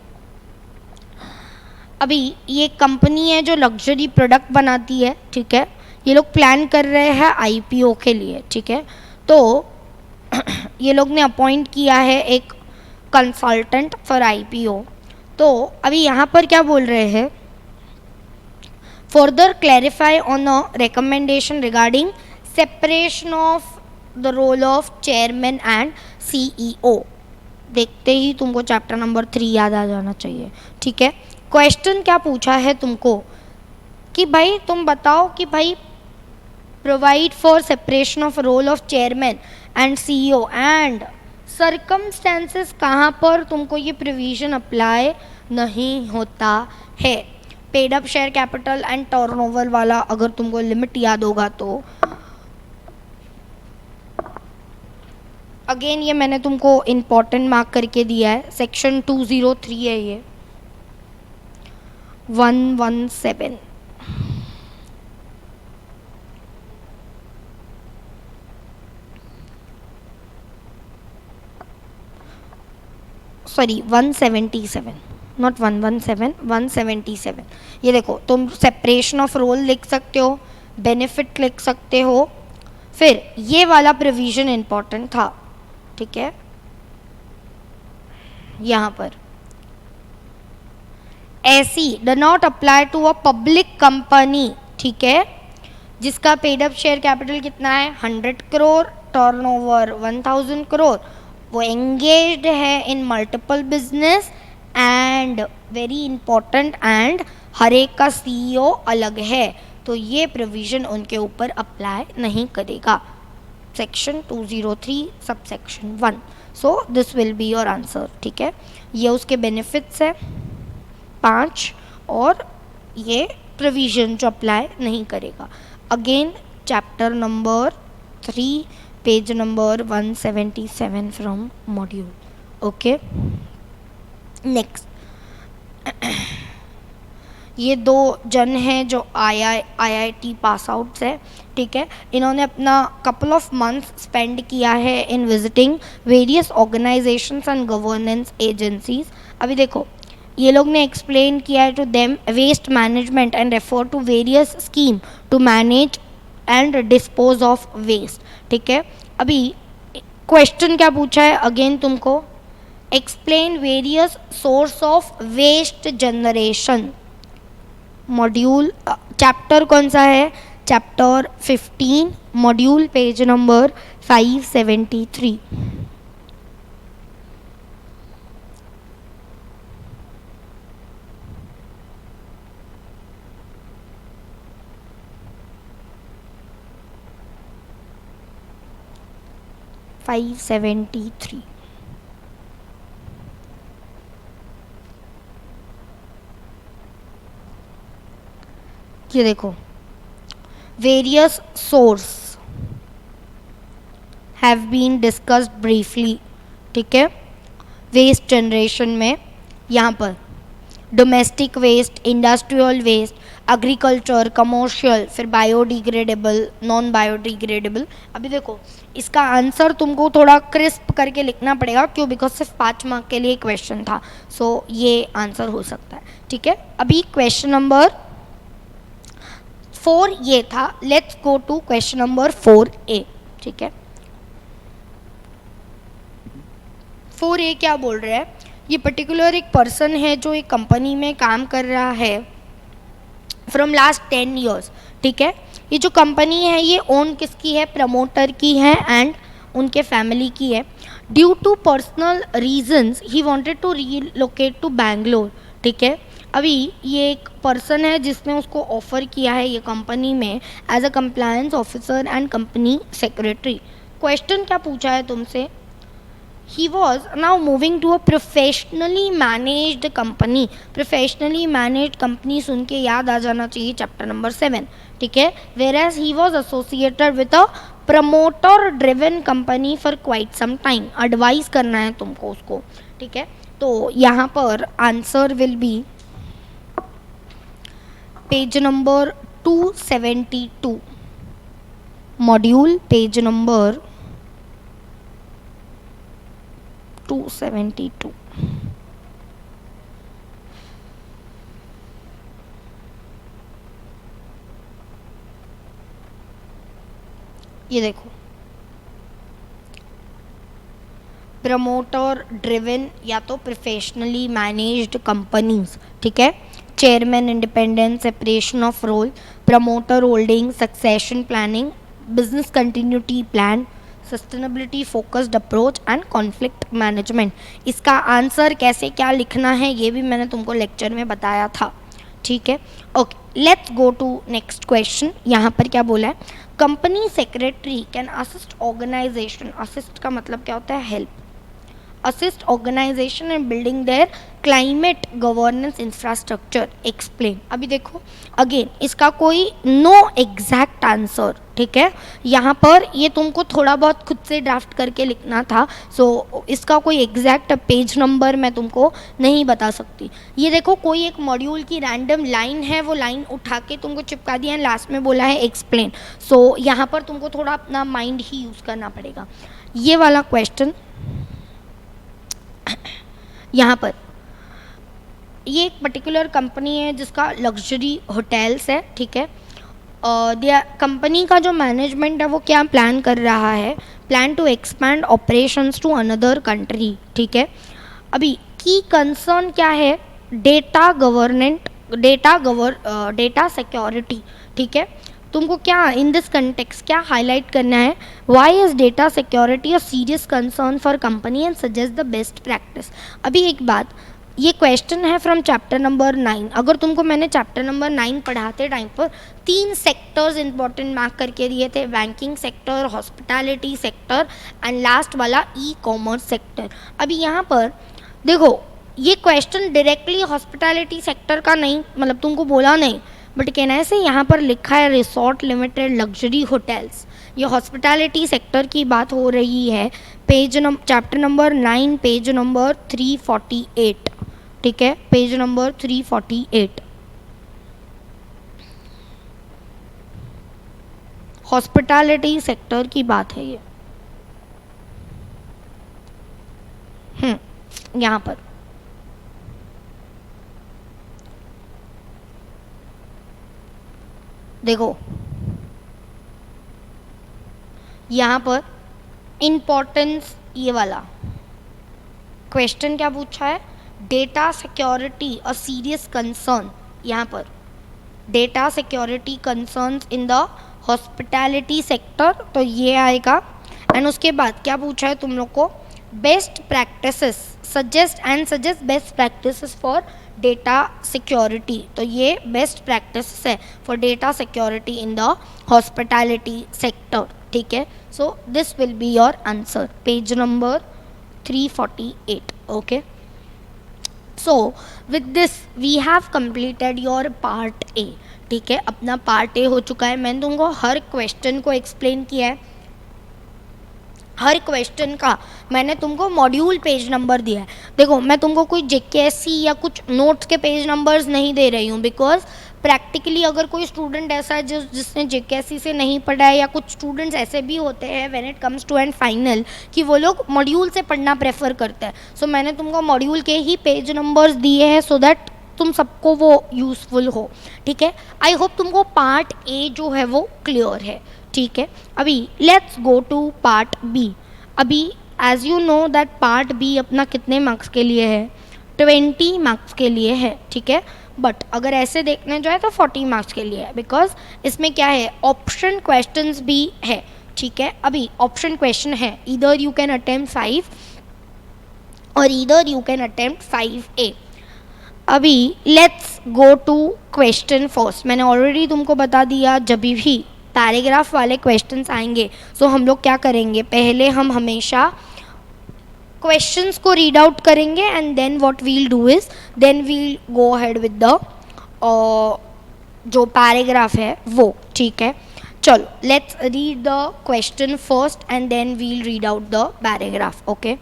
अभी ये कंपनी है जो लग्जरी प्रोडक्ट बनाती है, ठीक है। ये लोग प्लान कर रहे हैं IPO के लिए, ठीक है। तो ये लोग ने अपॉइंट किया है एक कंसल्टेंट फॉर IPO। तो अभी यहाँ पर क्या बोल रहे हैं, further clarify on a recommendation regarding separation of the role of chairman and CEO। देखते ही तुमको चैप्टर नंबर 3 याद आ जाना चाहिए, ठीक है। क्वेश्चन क्या पूछा है तुमको कि भाई तुम बताओ कि भाई provide for separation of role of chairman and CEO and circumstances कहाँ पर तुमको ये प्रोविज़न अप्लाई नहीं होता है। Paid up share capital and turnover वाला अगर तुमको लिमिट याद होगा तो अगेन ये मैंने तुमको इम्पोर्टेंट मार्क करके दिया है, सेक्शन 203 है ये 117 सॉरी 177 नॉट 117 177। ये देखो तुम सेपरेशन ऑफ रोल लिख सकते हो, बेनिफिट लिख सकते हो, फिर ये वाला प्रोविजन इंपॉर्टेंट था, ठीक है, यहां पर ऐसी ड not apply to a public company, ठीक है, जिसका पेड अप शेयर कैपिटल कितना है 100 करोड़, टर्नओवर 1000 करोड़, वो एंगेज्ड है in multiple business and very important and हर एक का सीईओ अलग है, तो ये प्रोविजन उनके ऊपर अप्लाई नहीं करेगा। Section 203 sub section 1। So this will be your answer, ठीक है। ये उसके बेनिफिट्स है 5 और ये प्रोविजन जो अप्लाई नहीं करेगा। Again chapter number 3 page number 177 from module. Okay, next ये दो जन हैं जो IIT पास आउट्स है, ठीक है। इन्होंने अपना कपल ऑफ मंथ्स स्पेंड किया है in visiting various organizations and governance agencies. अभी देखो ये लोग ने एक्सप्लेन किया है to them waste management and refer to various scheme to manage and dispose of waste, ठीक है। अभी क्वेश्चन क्या पूछा है अगेन तुमको, explain various source of waste generation. Module chapter कौन सा है, चैप्टर 15, मॉड्यूल पेज नंबर 573। ये देखो various source have been discussed briefly, ठीक है, वेस्ट जनरेशन में। यहाँ पर domestic waste, industrial waste, agriculture, commercial, फिर बायोडिग्रेडेबल, नॉन बायोडिग्रेडेबल। अभी देखो इसका आंसर तुमको थोड़ा क्रिस्प करके लिखना पड़ेगा, क्यों, बिकॉज सिर्फ 5 मार्क के लिए क्वेश्चन था, सो ये आंसर हो सकता है, ठीक है। अभी क्वेश्चन नंबर 4 ये था, let's go to question number 4A, ठीक है। 4A क्या बोल रहा है, ये पर्टिकुलर एक पर्सन है जो एक कंपनी में काम कर रहा है फ्रॉम लास्ट 10 ईयर्स, ठीक है। ये जो कंपनी है ये ओन किसकी है, प्रमोटर की है एंड उनके फैमिली की है। Due to personal reasons he wanted to relocate to Bangalore, ठीक है। अभी ये एक पर्सन है जिसने उसको ऑफर किया है ये कंपनी में as a compliance officer and company secretary. Question क्या पूछा है तुमसे, he was now moving to a professionally managed company। professionally managed company सुन के याद आ जाना चाहिए चैप्टर नंबर 7, ठीक है। whereas he was associated with a promoter driven company for quite some time। Advice करना है तुमको उसको, ठीक है। तो यहाँ पर answer will B page number 272, module page number 272। ये देखो प्रमोटर ड्रिवन या तो प्रोफेशनली मैनेज्ड कंपनीज, ठीक है। Chairman independence, separation of role, promoter holding, succession planning, business continuity plan, sustainability focused approach and conflict management. इसका answer कैसे क्या लिखना है ये भी मैंने तुमको लेक्चर में बताया था, ठीक है। Okay, let's go to next question. यहाँ पर क्या बोला है, company secretary can assist organisation, assist का मतलब क्या होता है, help, assist organization in building their climate governance infrastructure, explain. अभी देखो अगेन इसका कोई नो एग्जैक्ट आंसर, ठीक है, यहाँ पर ये तुमको थोड़ा बहुत खुद से ड्राफ्ट करके लिखना था, सो इसका कोई एग्जैक्ट पेज नंबर मैं तुमको नहीं बता सकती. ये देखो कोई एक मॉड्यूल की रैंडम लाइन है, वो लाइन उठा के तुमको चिपका दिया है, लास्ट में बोला है एक्सप्लेन. सो यहाँ पर तुमको थोड़ा अपना माइंड ही यूज़ करना पड़ेगा. ये वाला क्वेश्चन यहाँ पर, ये एक पर्टिकुलर कंपनी है जिसका लग्जरी होटल्स है, ठीक है. कंपनी का जो मैनेजमेंट है वो क्या प्लान कर रहा है, plan to expand operations to another country, ठीक है. अभी की कंसर्न क्या है, डेटा गवर्नेंट, डेटा सिक्योरिटी, ठीक है. तुमको क्या इन दिस कंटेक्स्ट क्या हाईलाइट करना है, why is data security a serious concern for company and suggest the best practice. अभी एक बात, ये क्वेश्चन है फ्रॉम चैप्टर नंबर 9. अगर तुमको मैंने चैप्टर नंबर 9 पढ़ाते टाइम पर 3 सेक्टर्स इंपॉर्टेंट मार्क करके दिए थे, banking sector, hospitality sector and last वाला ई कॉमर्स सेक्टर. अभी यहाँ पर देखो ये क्वेश्चन डायरेक्टली हॉस्पिटैलिटी सेक्टर का नहीं, मतलब तुमको बोला नहीं, बट कहना है से यहाँ पर लिखा है रिसोर्ट लिमिटेड लग्जरी होटल्स, ये हॉस्पिटैलिटी सेक्टर की बात हो रही है. चैप्टर नंबर 9 पेज नंबर 348, ठीक है, पेज नंबर 348, हॉस्पिटैलिटी सेक्टर की बात है ये. यहाँ पर देखो, यहाँ पर इम्पोर्टेंस, ये वाला क्वेश्चन क्या पूछा है, data security a serious concern. यहाँ पर data security concerns in the hospitality sector, तो ये आएगा. एंड उसके बाद क्या पूछा है तुम लोग को, best practices, suggest best practices for data security, तो ये बेस्ट प्रैक्टिस है for data security in the hospitality sector, ठीक है. So this will be your answer, page number 348, okay. So with this we have completed your part A, ठीक है. अपना part A हो चुका है. मैंने तुमको हर क्वेश्चन को एक्सप्लेन किया है, हर क्वेश्चन का मैंने तुमको मॉड्यूल पेज नंबर दिया है. देखो मैं तुमको कोई जेकेएससी या कुछ नोट्स के पेज नंबर्स नहीं दे रही हूँ, बिकॉज प्रैक्टिकली अगर कोई स्टूडेंट ऐसा है जिसने जेकेएससी से नहीं पढ़ा है, या कुछ स्टूडेंट्स ऐसे भी होते हैं when it comes to and final कि वो लोग मॉड्यूल से पढ़ना प्रेफर करते हैं. सो मैंने तुमको मॉड्यूल के ही पेज नंबर्स दिए हैं सो दैट तुम सबको वो यूज़फुल हो, ठीक है. आई होप तुमको पार्ट ए जो है वो क्लियर है, ठीक है. अभी let's go to part B. अभी as you know that part B अपना कितने मार्क्स के लिए है, 20 मार्क्स के लिए है, ठीक है. बट अगर ऐसे देखने जाए तो 40 मार्क्स के लिए है, बिकॉज इसमें क्या है, ऑप्शन क्वेश्चंस भी है, ठीक है. अभी ऑप्शन क्वेश्चन है, इधर यू कैन अटेम्प्ट 5 और इधर यू कैन अटेम्प्ट 5A. अभी let's go to question first. मैंने ऑलरेडी तुमको बता दिया, जब भी पैराग्राफ वाले क्वेश्चंस आएंगे सो हम लोग क्या करेंगे, पहले हम हमेशा क्वेश्चंस को रीड आउट करेंगे and then what we'll do is then we'll go ahead with the जो पैराग्राफ है वो, ठीक है. चलो let's read the question first and then we'll read out the paragraph, okay.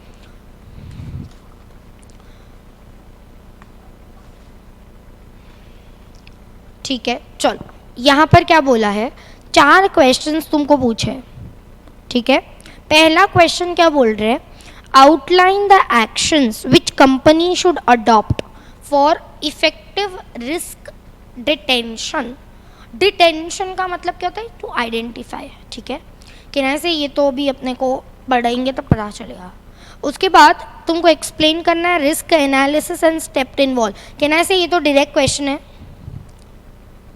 ठीक है. चलो यहाँ पर क्या बोला है, 4 क्वेश्चंस तुमको पूछे, ठीक है. पहला क्वेश्चन क्या बोल रहे हैं, outline the actions which company should adopt for effective risk detention. Detention का मतलब क्या होता है, टू आइडेंटिफाई, ठीक है. कहना से ये तो अभी अपने को पढ़ेंगे तो पता चलेगा. उसके बाद तुमको एक्सप्लेन करना है risk analysis and step involve. कहना से ये तो डायरेक्ट क्वेश्चन है,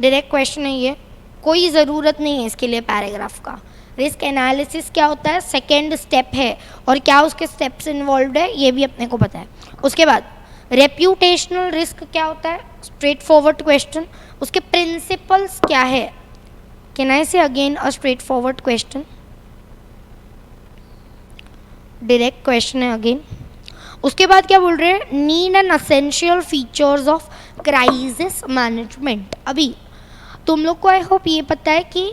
डायरेक्ट क्वेश्चन है ये, कोई ज़रूरत नहीं है इसके लिए पैराग्राफ का. रिस्क एनालिसिस क्या होता है, सेकेंड स्टेप है, और क्या उसके स्टेप्स इन्वॉल्व है ये भी अपने को पता है. उसके बाद रेप्यूटेशनल रिस्क क्या होता है, स्ट्रेट फॉरवर्ड क्वेश्चन. उसके प्रिंसिपल्स क्या है, कैन आई से again a straight forward question, direct question है अगेन. उसके बाद क्या बोल रहे हैं, need and essential features of crisis management. अभी तुम लोग को आई होप ये पता है कि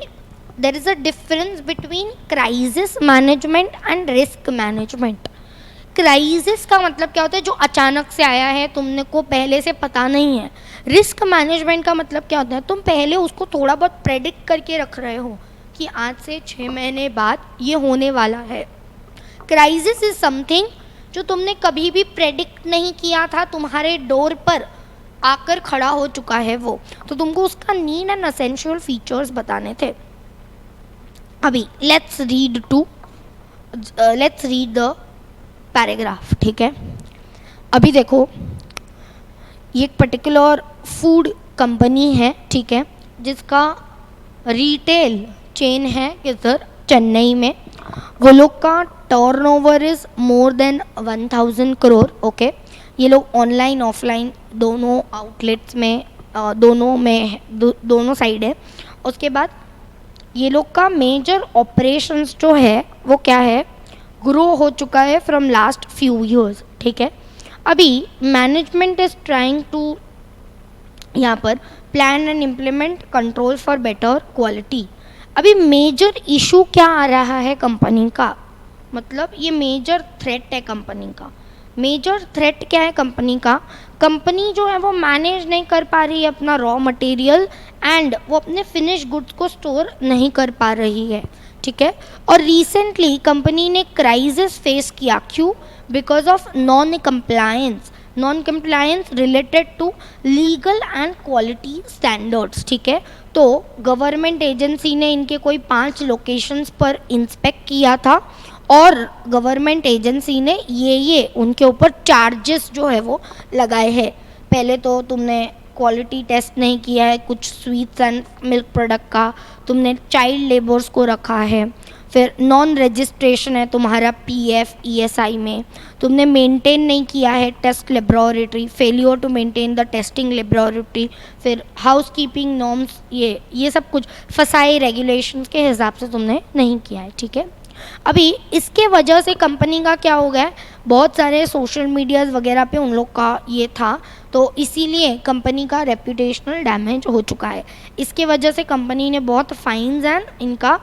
there is a difference between crisis management and risk management. Crisis का मतलब क्या होता है, जो अचानक से आया है, तुमने को पहले से पता नहीं है। रिस्क मैनेजमेंट का मतलब क्या होता है, तुम पहले उसको थोड़ा बहुत प्रेडिक्ट करके रख रहे हो कि आज से 6 महीने बाद ये होने वाला है। क्राइसिस इज समथिंग जो तुमने कभी भी प्रेडिक्ट नहीं किया था, तुम्हारे डोर पर आकर खड़ा हो चुका है वो, तो तुमको उसका नीड एंड असेंशियल फीचर्स बताने थे। अभी लेट्स रीड द पैराग्राफ, ठीक है। अभी देखो, ये एक पर्टिकुलर फूड कंपनी है, ठीक है, जिसका रिटेल चेन है किधर, चेन्नई में। वो लोग का turnover is more than 1000 crore, okay. ये लोग ऑनलाइन ऑफलाइन दोनों आउटलेट्स में दोनों साइड है। उसके बाद ये लोग का मेजर ऑपरेशंस जो है वो क्या है, ग्रो हो चुका है फ्रॉम लास्ट फ्यू ईयर्स, ठीक है। अभी मैनेजमेंट इज ट्राइंग टू यहाँ पर plan and implement control for better quality. अभी मेजर इशू क्या आ रहा है कंपनी का, मतलब ये मेजर थ्रेट है कंपनी का। मेजर थ्रेट क्या है कंपनी का, कंपनी जो है वो मैनेज नहीं कर पा रही है अपना रॉ मटेरियल एंड वो अपने फिनिश गुड्स को स्टोर नहीं कर पा रही है, ठीक है। और रिसेंटली कंपनी ने क्राइसिस फेस किया, क्यों, because of non compliance related to legal and quality standards, ठीक है। तो गवर्नमेंट एजेंसी ने इनके कोई 5 लोकेशंस पर इंस्पेक्ट किया था और गवर्नमेंट एजेंसी ने ये उनके ऊपर चार्जेस जो है वो लगाए हैं। पहले तो तुमने क्वालिटी टेस्ट नहीं किया है कुछ स्वीट्स एंड मिल्क प्रोडक्ट का, तुमने चाइल्ड लेबर्स को रखा है, फिर नॉन रजिस्ट्रेशन है तुम्हारा पीएफ ईएसआई में, तुमने मेंटेन नहीं किया है test laboratory, failure to maintain the testing laboratory, फिर हाउस कीपिंग नॉर्म्स, ये सब कुछ फसाई रेगुलेशंस के हिसाब से तुमने नहीं किया है, ठीक है। अभी इसके वजह से कंपनी का क्या हो गया है, बहुत सारे सोशल मीडियाज़ वगैरह पे उन लोग का ये था, तो इसीलिए कंपनी का रेपुटेशनल डैमेज हो चुका है। इसके वजह से कंपनी ने बहुत फाइन्स एंड इनका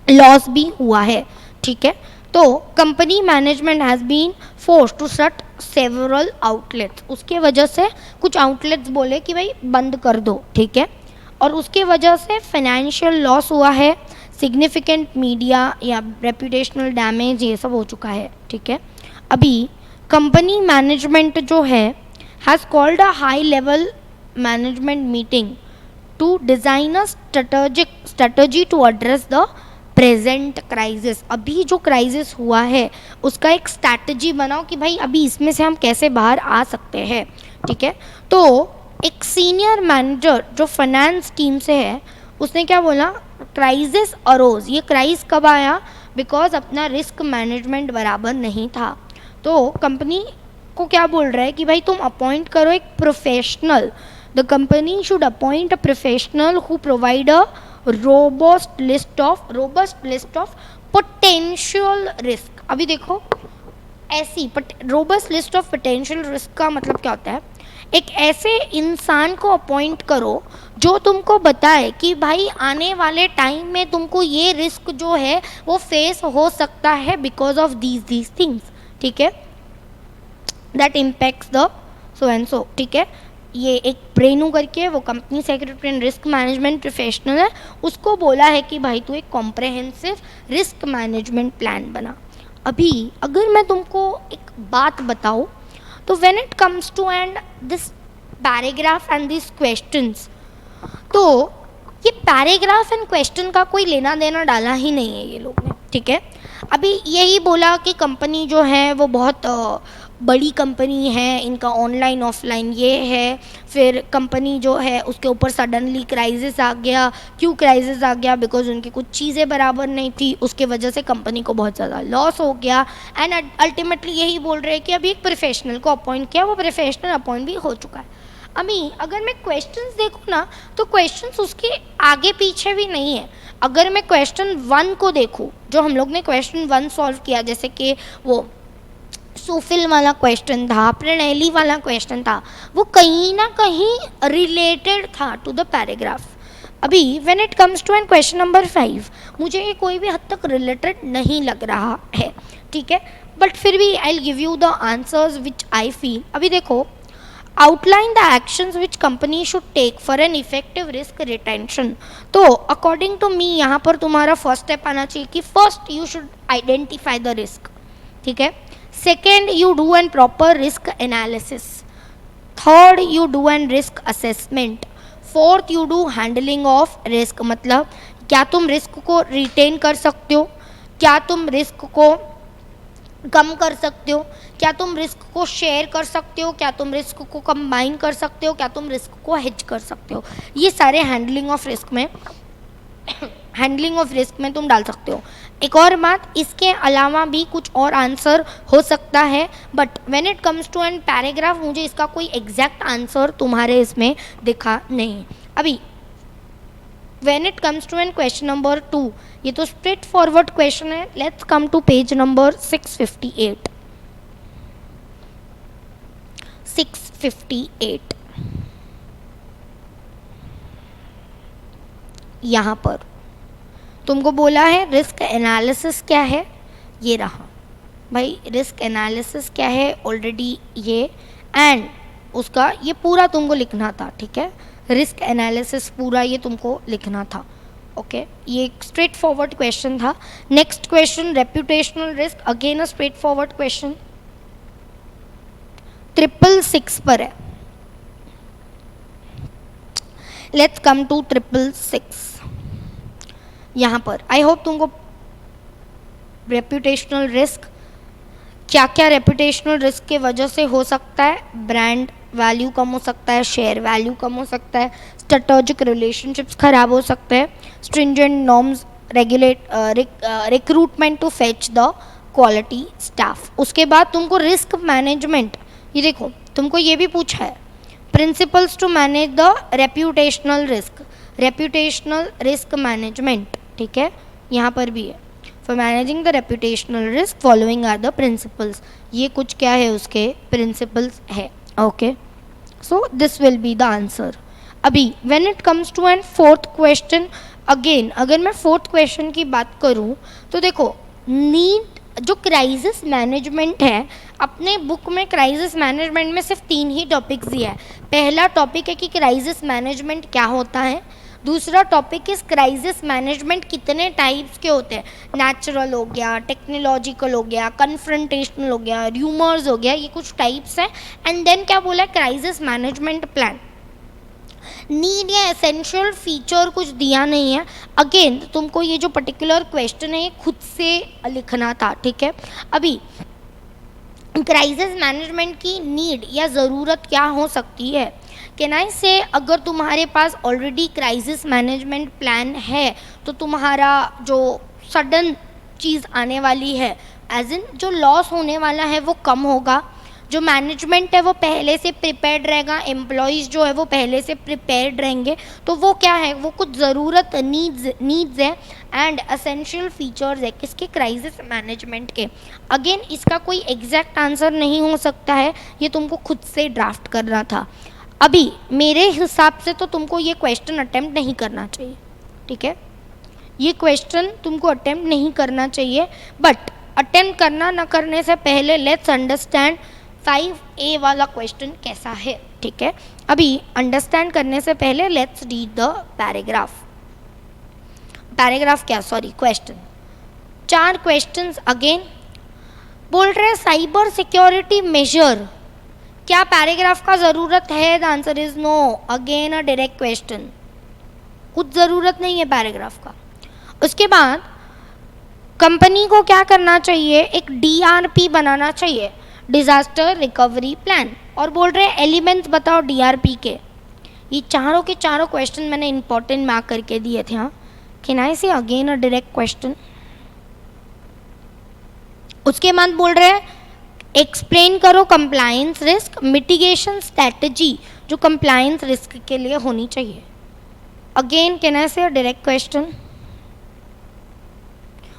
लॉस भी हुआ है, ठीक है। तो company management has been force to shut several outlets, उसके वजह से कुछ आउटलेट्स बोले कि भाई बंद कर दो, ठीक है। और उसके वजह से फाइनेंशियल लॉस हुआ है, सिग्निफिकेंट मीडिया या रेपुटेशनल डैमेज ये सब हो चुका है, ठीक है। अभी कंपनी मैनेजमेंट जो है has called a high level management meeting to design a strategy to address the present crisis. अभी जो क्राइसिस हुआ है उसका एक स्ट्रैटेजी बनाओ कि भाई अभी इसमें से हम कैसे बाहर आ सकते हैं, ठीक है। तो एक सीनियर मैनेजर जो फाइनेंस टीम से है उसने क्या बोला, क्राइसिस अरोज, ये क्राइस कब आया, बिकॉज अपना रिस्क मैनेजमेंट बराबर नहीं था। तो कंपनी को क्या बोल रहा है कि भाई तुम अपॉइंट करो एक professional, the company should appoint a professional who provide a robust list of potential risk. अभी देखो ऐसी robust list of potential risk का मतलब क्या होता है, एक ऐसे इंसान को अपॉइंट करो जो तुमको बताए कि भाई आने वाले टाइम में तुमको ये रिस्क जो है वो फेस हो सकता है बिकॉज ऑफ दीज थिंग्स, ठीक है, that impacts the so and so, ठीक है। ये एक प्रेनू करके वो company secretary and risk management professional है, उसको बोला है कि भाई तू एक कॉम्प्रहेंसिव रिस्क मैनेजमेंट प्लान बना। अभी अगर मैं तुमको एक बात बताऊँ तो when it comes to and this paragraph and this questions, तो ये पैराग्राफ एंड क्वेश्चन का कोई लेना देना डाला ही नहीं है ये लोग ने, ठीक है। अभी यही बोला कि कंपनी जो है वो बहुत बड़ी कंपनी है, इनका ऑनलाइन ऑफलाइन ये है, फिर कंपनी जो है उसके ऊपर सडनली क्राइसिस आ गया। क्यों क्राइसिस आ गया, बिकॉज उनकी कुछ चीज़ें बराबर नहीं थी, उसके वजह से कंपनी को बहुत ज़्यादा लॉस हो गया। एंड अल्टीमेटली यही बोल रहे हैं कि अभी एक प्रोफेशनल को अपॉइंट किया, वो प्रोफेशनल अपॉइंट भी हो चुका है। अभी अगर मैं क्वेश्चंस देखूँ ना तो क्वेश्चंस उसके आगे पीछे भी नहीं है। अगर मैं क्वेश्चन 1 को देखूँ, जो हम लोग ने क्वेश्चन 1 सॉल्व किया, जैसे कि वो सोफिल वाला क्वेश्चन था, प्रणेली वाला क्वेश्चन था, वो कहीं ना कहीं रिलेटेड था टू द पैराग्राफ। अभी when it comes to an question number 5 मुझे ये कोई भी हद तक रिलेटेड नहीं लग रहा है, ठीक है, बट फिर भी I will give you the answers which I feel. अभी देखो, outline the actions which company should take for an effective risk retention. तो अकॉर्डिंग टू मी यहाँ पर तुम्हारा फर्स्ट स्टेप आना चाहिए कि first you should identify the risk, ठीक है। Second, you do an proper risk analysis. Third, you do an risk assessment. Fourth, you do handling of risk, मतलब क्या तुम रिस्क को रिटेन कर सकते हो, क्या तुम रिस्क को कम कर सकते हो, क्या तुम रिस्क को शेयर कर सकते हो, क्या तुम रिस्क को कंबाइन कर सकते हो, क्या तुम रिस्क को हेज कर सकते हो। ये सारे हैंडलिंग ऑफ रिस्क में तुम डाल सकते हो। एक और बात, इसके अलावा भी कुछ और आंसर हो सकता है, but when it comes to an paragraph मुझे इसका कोई एग्जैक्ट आंसर तुम्हारे इसमें दिखा नहीं। अभी when it comes to an question number 2, ये तो स्ट्रेट फॉरवर्ड क्वेश्चन है। Let's come to page number 658। यहाँ पर तुमको बोला है रिस्क एनालिसिस क्या है, ये रहा भाई। रिस्क एनालिसिस क्या है ऑलरेडी ये, एंड उसका ये पूरा तुमको लिखना था, ठीक है। रिस्क एनालिसिस पूरा ये तुमको लिखना था, ओके। ये एक स्ट्रेट फॉरवर्ड क्वेश्चन था। Next question, reputational risk, again a straight forward question, 666 पर है। Let's come to 666। यहाँ पर आई होप तुमको रेप्यूटेशनल रिस्क, क्या क्या रेप्यूटेशनल रिस्क के वजह से हो सकता है, ब्रांड वैल्यू कम हो सकता है, शेयर वैल्यू कम हो सकता है, स्ट्रेटेजिक रिलेशनशिप्स खराब हो सकते हैं, stringent norms regulate recruitment to fetch the quality staff. उसके बाद तुमको रिस्क मैनेजमेंट, ये देखो तुमको ये भी पूछा है, principles to manage the reputational risk management, ठीक है, यहाँ पर भी है। For managing the reputational risk following are the principles, ये कुछ क्या है उसके प्रिंसिपल्स है, okay. So this will be the answer. अभी when it comes to an fourth question, again अगर मैं फोर्थ क्वेश्चन की बात करूँ तो देखो, नीड जो क्राइसिस मैनेजमेंट है, अपने बुक में क्राइसिस मैनेजमेंट में सिर्फ 3 ही टॉपिक्स दिया है। पहला टॉपिक है कि क्राइसिस मैनेजमेंट क्या होता है, दूसरा टॉपिक इस क्राइसिस मैनेजमेंट कितने टाइप्स के होते हैं, नेचुरल हो गया, टेक्नोलॉजिकल हो गया, कन्फ्रंटेशनल हो गया, र्यूमर्स हो गया, ये कुछ टाइप्स हैं। एंड देन क्या बोला है, क्राइसिस मैनेजमेंट प्लान। नीड या एसेंशियल फीचर कुछ दिया नहीं है। अगेन तुमको ये जो पर्टिकुलर क्वेश्चन है ये खुद से लिखना था, ठीक है। अभी क्राइसिस मैनेजमेंट की नीड या ज़रूरत क्या हो सकती है, कैन आई से, अगर तुम्हारे पास ऑलरेडी क्राइसिस मैनेजमेंट प्लान है तो तुम्हारा जो सडन चीज़ आने वाली है, एज इन जो लॉस होने वाला है वो कम होगा, जो मैनेजमेंट है वो पहले से प्रिपेयर्ड रहेगा, एम्प्लॉयज़ जो है वो पहले से प्रिपेयर्ड रहेंगे। तो वो क्या है, वो कुछ ज़रूरत नीड्स है एंड असेंशियल फीचर्स है किसके, क्राइसिस मैनेजमेंट के। अगेन इसका कोई एग्जैक्ट आंसर नहीं हो सकता है, ये तुमको खुद से ड्राफ्ट करना था। अभी मेरे हिसाब से तो तुमको ये क्वेश्चन अटेम्प्ट नहीं करना चाहिए, ठीक है, ये क्वेश्चन तुमको अटेम्प्ट नहीं करना चाहिए। बट अटेम्प्ट करना न करने से पहले लेट्स अंडरस्टैंड 5A वाला क्वेश्चन कैसा है, ठीक है। अभी अंडरस्टैंड करने से पहले लेट्स रीड द पैराग्राफ क्या, सॉरी क्वेश्चन। 4 क्वेश्चंस अगेन बोल रहे हैं, साइबर सिक्योरिटी मेजर, क्या पैराग्राफ का ज़रूरत है, the answer is no. Again a direct question, कुछ ज़रूरत नहीं है पैराग्राफ का। उसके बाद कंपनी को क्या करना चाहिए, एक DRP बनाना चाहिए, डिज़ास्टर रिकवरी प्लान, और बोल रहे हैं एलिमेंट्स बताओ DRP के। ये चारों के चारों क्वेश्चन मैंने इंपॉर्टेंट मार्क करके दिए थे। हाँ, कैन आई से अगेन अ डायरेक्ट क्वेश्चन। उसके बाद बोल रहे हैं एक्सप्लेन करो कंप्लायंस रिस्क मिटिगेशन स्ट्रैटेजी जो कंप्लायंस रिस्क के लिए होनी चाहिए। अगेन कैन आई से अ डायरेक्ट क्वेश्चन।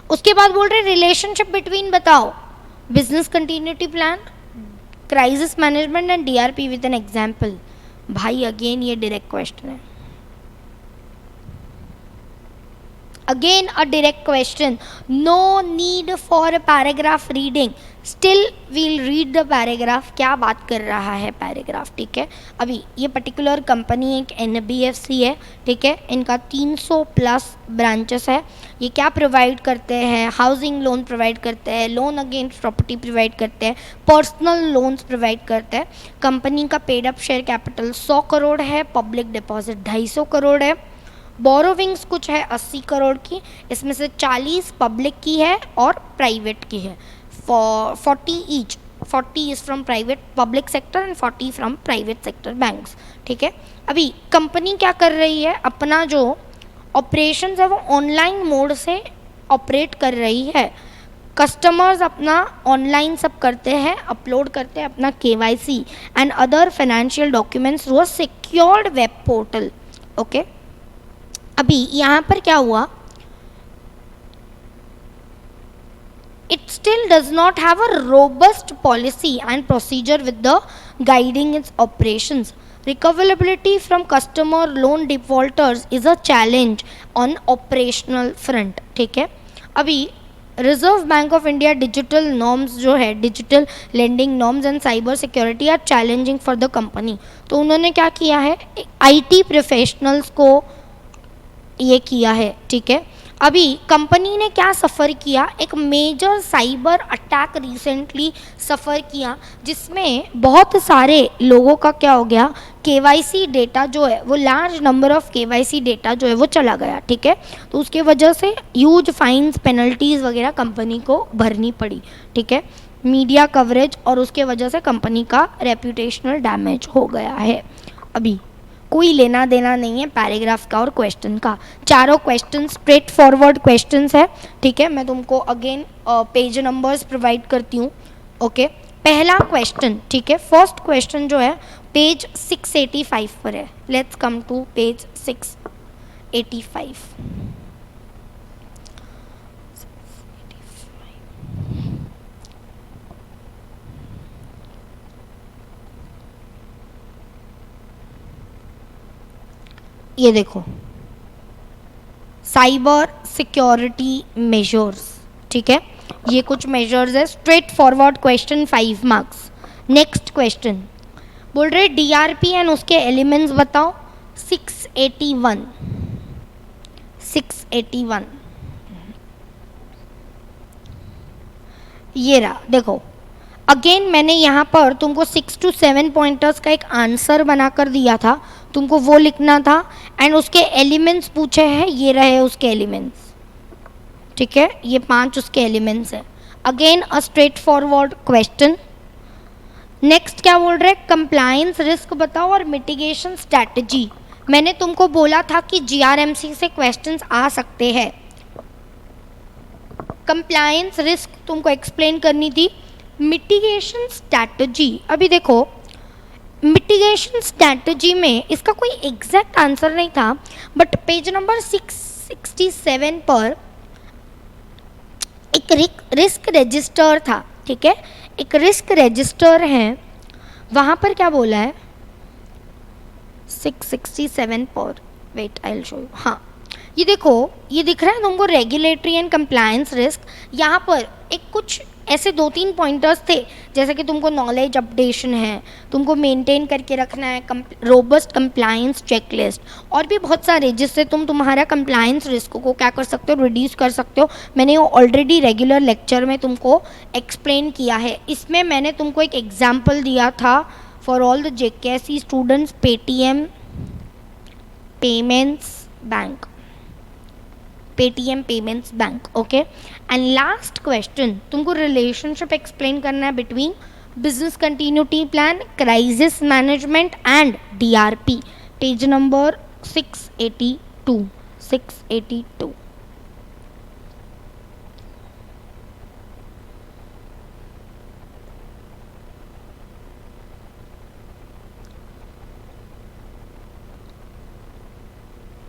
उसके बाद बोल रहे रिलेशनशिप बिटवीन बताओ business continuity plan, crisis management and DRP with an example. भाई अगेन ये डायरेक्ट क्वेश्चन है, again a direct question, no need for a paragraph reading, still we'll read the paragraph, क्या बात कर रहा है पैराग्राफ, ठीक है। अभी ये पर्टिकुलर कंपनी एक NBFC है, ठीक है, इनका 300 प्लस ब्रांचेस है। ये क्या प्रोवाइड करते हैं, हाउसिंग लोन प्रोवाइड करते हैं, लोन अगेंस्ट प्रॉपर्टी प्रोवाइड करते हैं, पर्सनल लोन्स प्रोवाइड करते हैं। कंपनी का paid up share capital 100 crore है, पब्लिक डिपॉजिट 250 करोड़ है, बोरोविंग्स कुछ है 80 करोड़ की, इसमें से 40 पब्लिक की है और प्राइवेट की है, 40 each, 40 is from private public sector and 40 from private sector banks, ठीक है। अभी कंपनी क्या कर रही है, अपना जो ऑपरेशंस है वो ऑनलाइन मोड से ऑपरेट कर रही है। कस्टमर्स अपना ऑनलाइन सब करते हैं, अपलोड करते हैं अपना KYC and other financial documents through a secured web portal, okay. अभी यहाँ पर क्या हुआ, it still does not have a robust policy and procedure with the guiding its operations. Recoverability from customer loan defaulters is a challenge on operational front, ठीक है। अभी reserve bank of India digital norms जो है, digital lending norms and cyber security are challenging for the company. तो उन्होंने क्या किया है, IT प्रोफेशनल्स को ये किया है, ठीक है। अभी कंपनी ने क्या सफ़र किया, एक मेजर साइबर अटैक रिसेंटली सफ़र किया, जिसमें बहुत सारे लोगों का क्या हो गया, KYC डेटा जो है वो, large number of KYC data जो है वो चला गया, ठीक है। तो उसके वजह से ह्यूज फाइन्स, पेनल्टीज़ वगैरह कंपनी को भरनी पड़ी, ठीक है। मीडिया कवरेज और उसके वजह से कंपनी का रेप्यूटेशनल डैमेज हो गया है। अभी कोई लेना देना नहीं है पैराग्राफ का और क्वेश्चन का, चारों क्वेश्चन स्ट्रेट फॉरवर्ड क्वेश्चंस है, ठीक है। मैं तुमको अगेन पेज नंबर्स प्रोवाइड करती हूँ, ओके। पहला क्वेश्चन, ठीक है, फर्स्ट क्वेश्चन जो है पेज 685 पर है। Let's come to page 685। ये देखो, साइबर सिक्योरिटी मेजर्स, ठीक है, ये कुछ मेजर्स है, straight forward question, 5 marks. Next question बोल रहे DRP एंड उसके एलिमेंट्स बताओ। 681 ये रहा, देखो अगेन मैंने यहाँ पर तुमको 6 to 7 पॉइंटर्स का एक आंसर बनाकर दिया था, तुमको वो लिखना था, एंड उसके एलिमेंट्स पूछे हैं, ये रहे उसके एलिमेंट्स, ठीक है, ये 5 उसके एलिमेंट्स हैं। Again a straight forward question. Next क्या बोल रहे हैं, कंप्लायंस रिस्क बताओ और मिटिगेशन स्ट्रैटेजी। मैंने तुमको बोला था कि GRMC से क्वेश्चंस आ सकते हैं। कंप्लायंस रिस्क तुमको एक्सप्लेन करनी थी। मिटिगेशन स्ट्रैटेजी, अभी देखो मिटिगेशन स्ट्रैटेजी में इसका कोई एग्जैक्ट आंसर नहीं था, बट पेज नंबर 667 पर एक रिस्क रजिस्टर था, ठीक है, एक रिस्क रजिस्टर है, वहाँ पर क्या बोला है 667 पर, wait I will show you. हाँ ये देखो, ये दिख रहा है तुमको रेगुलेटरी एंड कंप्लायंस रिस्क। यहाँ पर एक कुछ ऐसे 2-3 पॉइंटर्स थे, जैसे कि तुमको नॉलेज अपडेशन है, तुमको मेंटेन करके रखना है रोबस्ट कंप्लायंस चेकलिस्ट, और भी बहुत सारे, जिससे तुम तुम्हारा कंप्लायंस रिस्क को क्या कर सकते हो, रिड्यूस कर सकते हो। मैंने ऑलरेडी रेगुलर लेक्चर में तुमको एक्सप्लेन किया है। इसमें मैंने तुमको एक एग्जाम्पल दिया था for all the JKSC students, Paytm payments bank, Paytm payments bank, okay. And last question तुमको रिलेशनशिप एक्सप्लेन करना है between business continuity plan, crisis management and DRP, page number 682।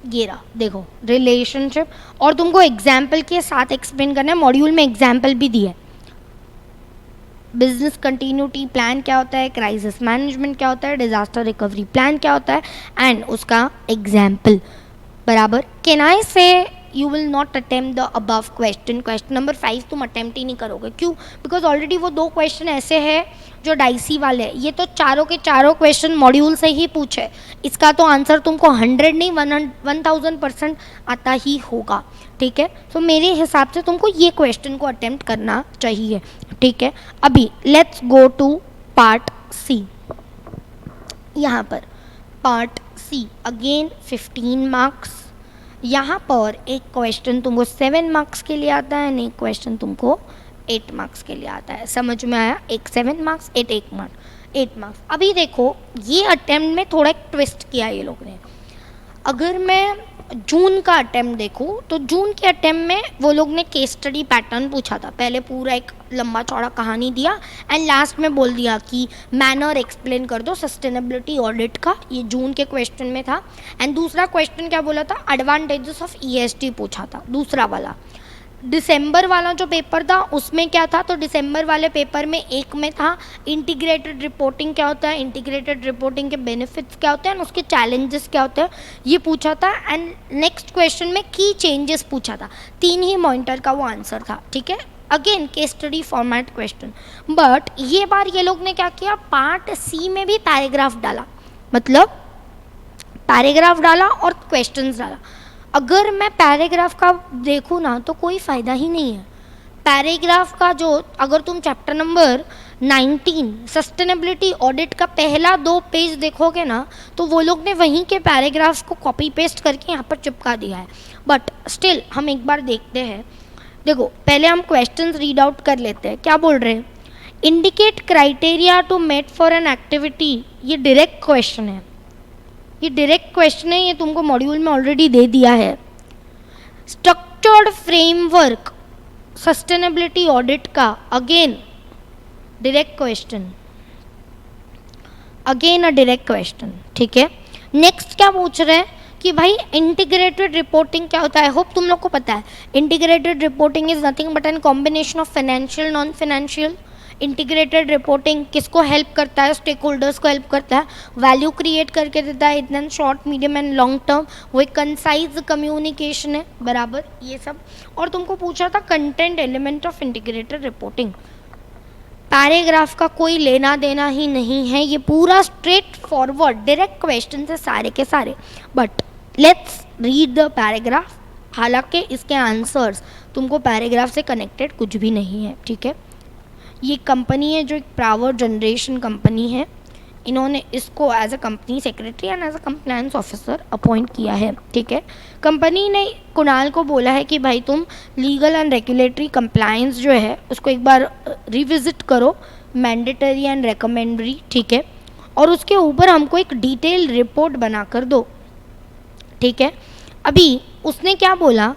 ये रहा, देखो रिलेशनशिप, और तुमको एग्जाम्पल के साथ एक्सप्लेन करना है, मॉड्यूल में एग्जाम्पल भी दिया है। बिजनेस कंटिन्यूटी प्लान क्या होता है, क्राइसिस मैनेजमेंट क्या होता है, डिजास्टर रिकवरी प्लान क्या होता है, एंड उसका एग्जाम्पल बराबर. कैन आई से you will not attempt the above question. Question number 5 तुम अटेम्प्ट ही नहीं करोगे. क्यों? बिकॉज ऑलरेडी वो 2 क्वेश्चन ऐसे हैं जो डाइसी वाले हैं. ये तो चारों के चारों क्वेश्चन मॉड्यूल से ही पूछे. इसका तो आंसर तुमको 100 नहीं 1000% आता ही होगा. ठीक है, तो मेरे हिसाब से तुमको ये क्वेश्चन को अटेम्प्ट करना चाहिए. ठीक है, अभी let's go to part C. यहाँ पर पार्ट सी अगेन 15 मार्क्स. यहाँ पर एक क्वेश्चन तुमको 7 मार्क्स के लिए आता है, एक क्वेश्चन तुमको 8 मार्क्स के लिए आता है. समझ में आया? एक 7 मार्क्स, 8 मार्क्स. अभी देखो ये अटेम्प्ट में थोड़ा एक ट्विस्ट किया ये लोग ने. अगर मैं जून का अटेम्प्ट देखूँ तो जून के अटेम्प्ट में वो लोग ने केस स्टडी पैटर्न पूछा था. पहले पूरा एक लंबा चौड़ा कहानी दिया एंड लास्ट में बोल दिया कि मैनर एक्सप्लेन कर दो सस्टेनेबिलिटी ऑडिट का. ये जून के क्वेश्चन में था. एंड दूसरा क्वेश्चन क्या बोला था, एडवांटेजेस ऑफ ईएसटी पूछा था, दूसरा वाला. दिसंबर वाला जो पेपर था उसमें क्या था, तो दिसंबर वाले पेपर में एक में था इंटीग्रेटेड रिपोर्टिंग क्या होता है, इंटीग्रेटेड रिपोर्टिंग के बेनिफिट्स क्या होते हैं, उसके चैलेंजेस क्या होते हैं, ये पूछा था. एंड नेक्स्ट क्वेश्चन में की चेंजेस पूछा था. 3 ही पॉइंटर का वो आंसर था. ठीक है, again case study format question. But ये बार ये लोग ने क्या किया, पार्ट सी में भी पैराग्राफ डाला. मतलब पैराग्राफ डाला और क्वेश्चंस डाला. अगर मैं पैराग्राफ का देखूँ ना तो कोई फ़ायदा ही नहीं है. पैराग्राफ का जो, अगर तुम चैप्टर नंबर 19 सस्टेनेबिलिटी ऑडिट का पहला 2 पेज देखोगे ना तो वो लोग ने वहीं के पैराग्राफ्स को कॉपी पेस्ट करके यहाँ पर चिपका दिया है. बट स्टिल हम एक बार देखते हैं. देखो पहले हम क्वेश्चंस रीड आउट कर लेते हैं. क्या बोल रहे हैं, indicate criteria to met for an activity. ये डायरेक्ट क्वेश्चन है, ये डायरेक्ट क्वेश्चन है, ये तुमको मॉड्यूल में ऑलरेडी दे दिया है. स्ट्रक्चर्ड फ्रेमवर्क सस्टेनेबिलिटी ऑडिट का, again direct question, again a direct question. ठीक है, नेक्स्ट क्या पूछ रहे हैं कि भाई इंटीग्रेटेड रिपोर्टिंग क्या होता है. होप तुम लोग को पता है. Integrated reporting is nothing but an combination of financial non financial. Integrated reporting किसको हेल्प करता है, स्टेक होल्डर्स को हेल्प करता है, वैल्यू क्रिएट करके देता है इतना short medium and long term. वो एक कंसाइज कम्युनिकेशन है बराबर, ये सब. और तुमको पूछा था content element of integrated reporting. Paragraph का कोई लेना देना ही नहीं है, ये पूरा स्ट्रेट फॉरवर्ड डायरेक्ट क्वेश्चन है सारे के सारे. But let's read the paragraph. हालांकि इसके आंसर्स तुमको पैराग्राफ से कनेक्टेड कुछ भी नहीं है. ठीक है, ये कंपनी है जो एक पावर जनरेशन कंपनी है. इन्होंने इसको as a company secretary and as a compliance officer appoint किया है. ठीक है, कंपनी ने कुणाल को बोला है कि भाई तुम लीगल एंड रेगुलेटरी कंप्लायंस जो है उसको एक बार रिविजिट करो, मैंडेटरी एंड रेकमेंडरी. ठीक है, और उसके ऊपर हमको एक डिटेल रिपोर्ट बना कर दो. ठीक है, अभी उसने क्या बोला,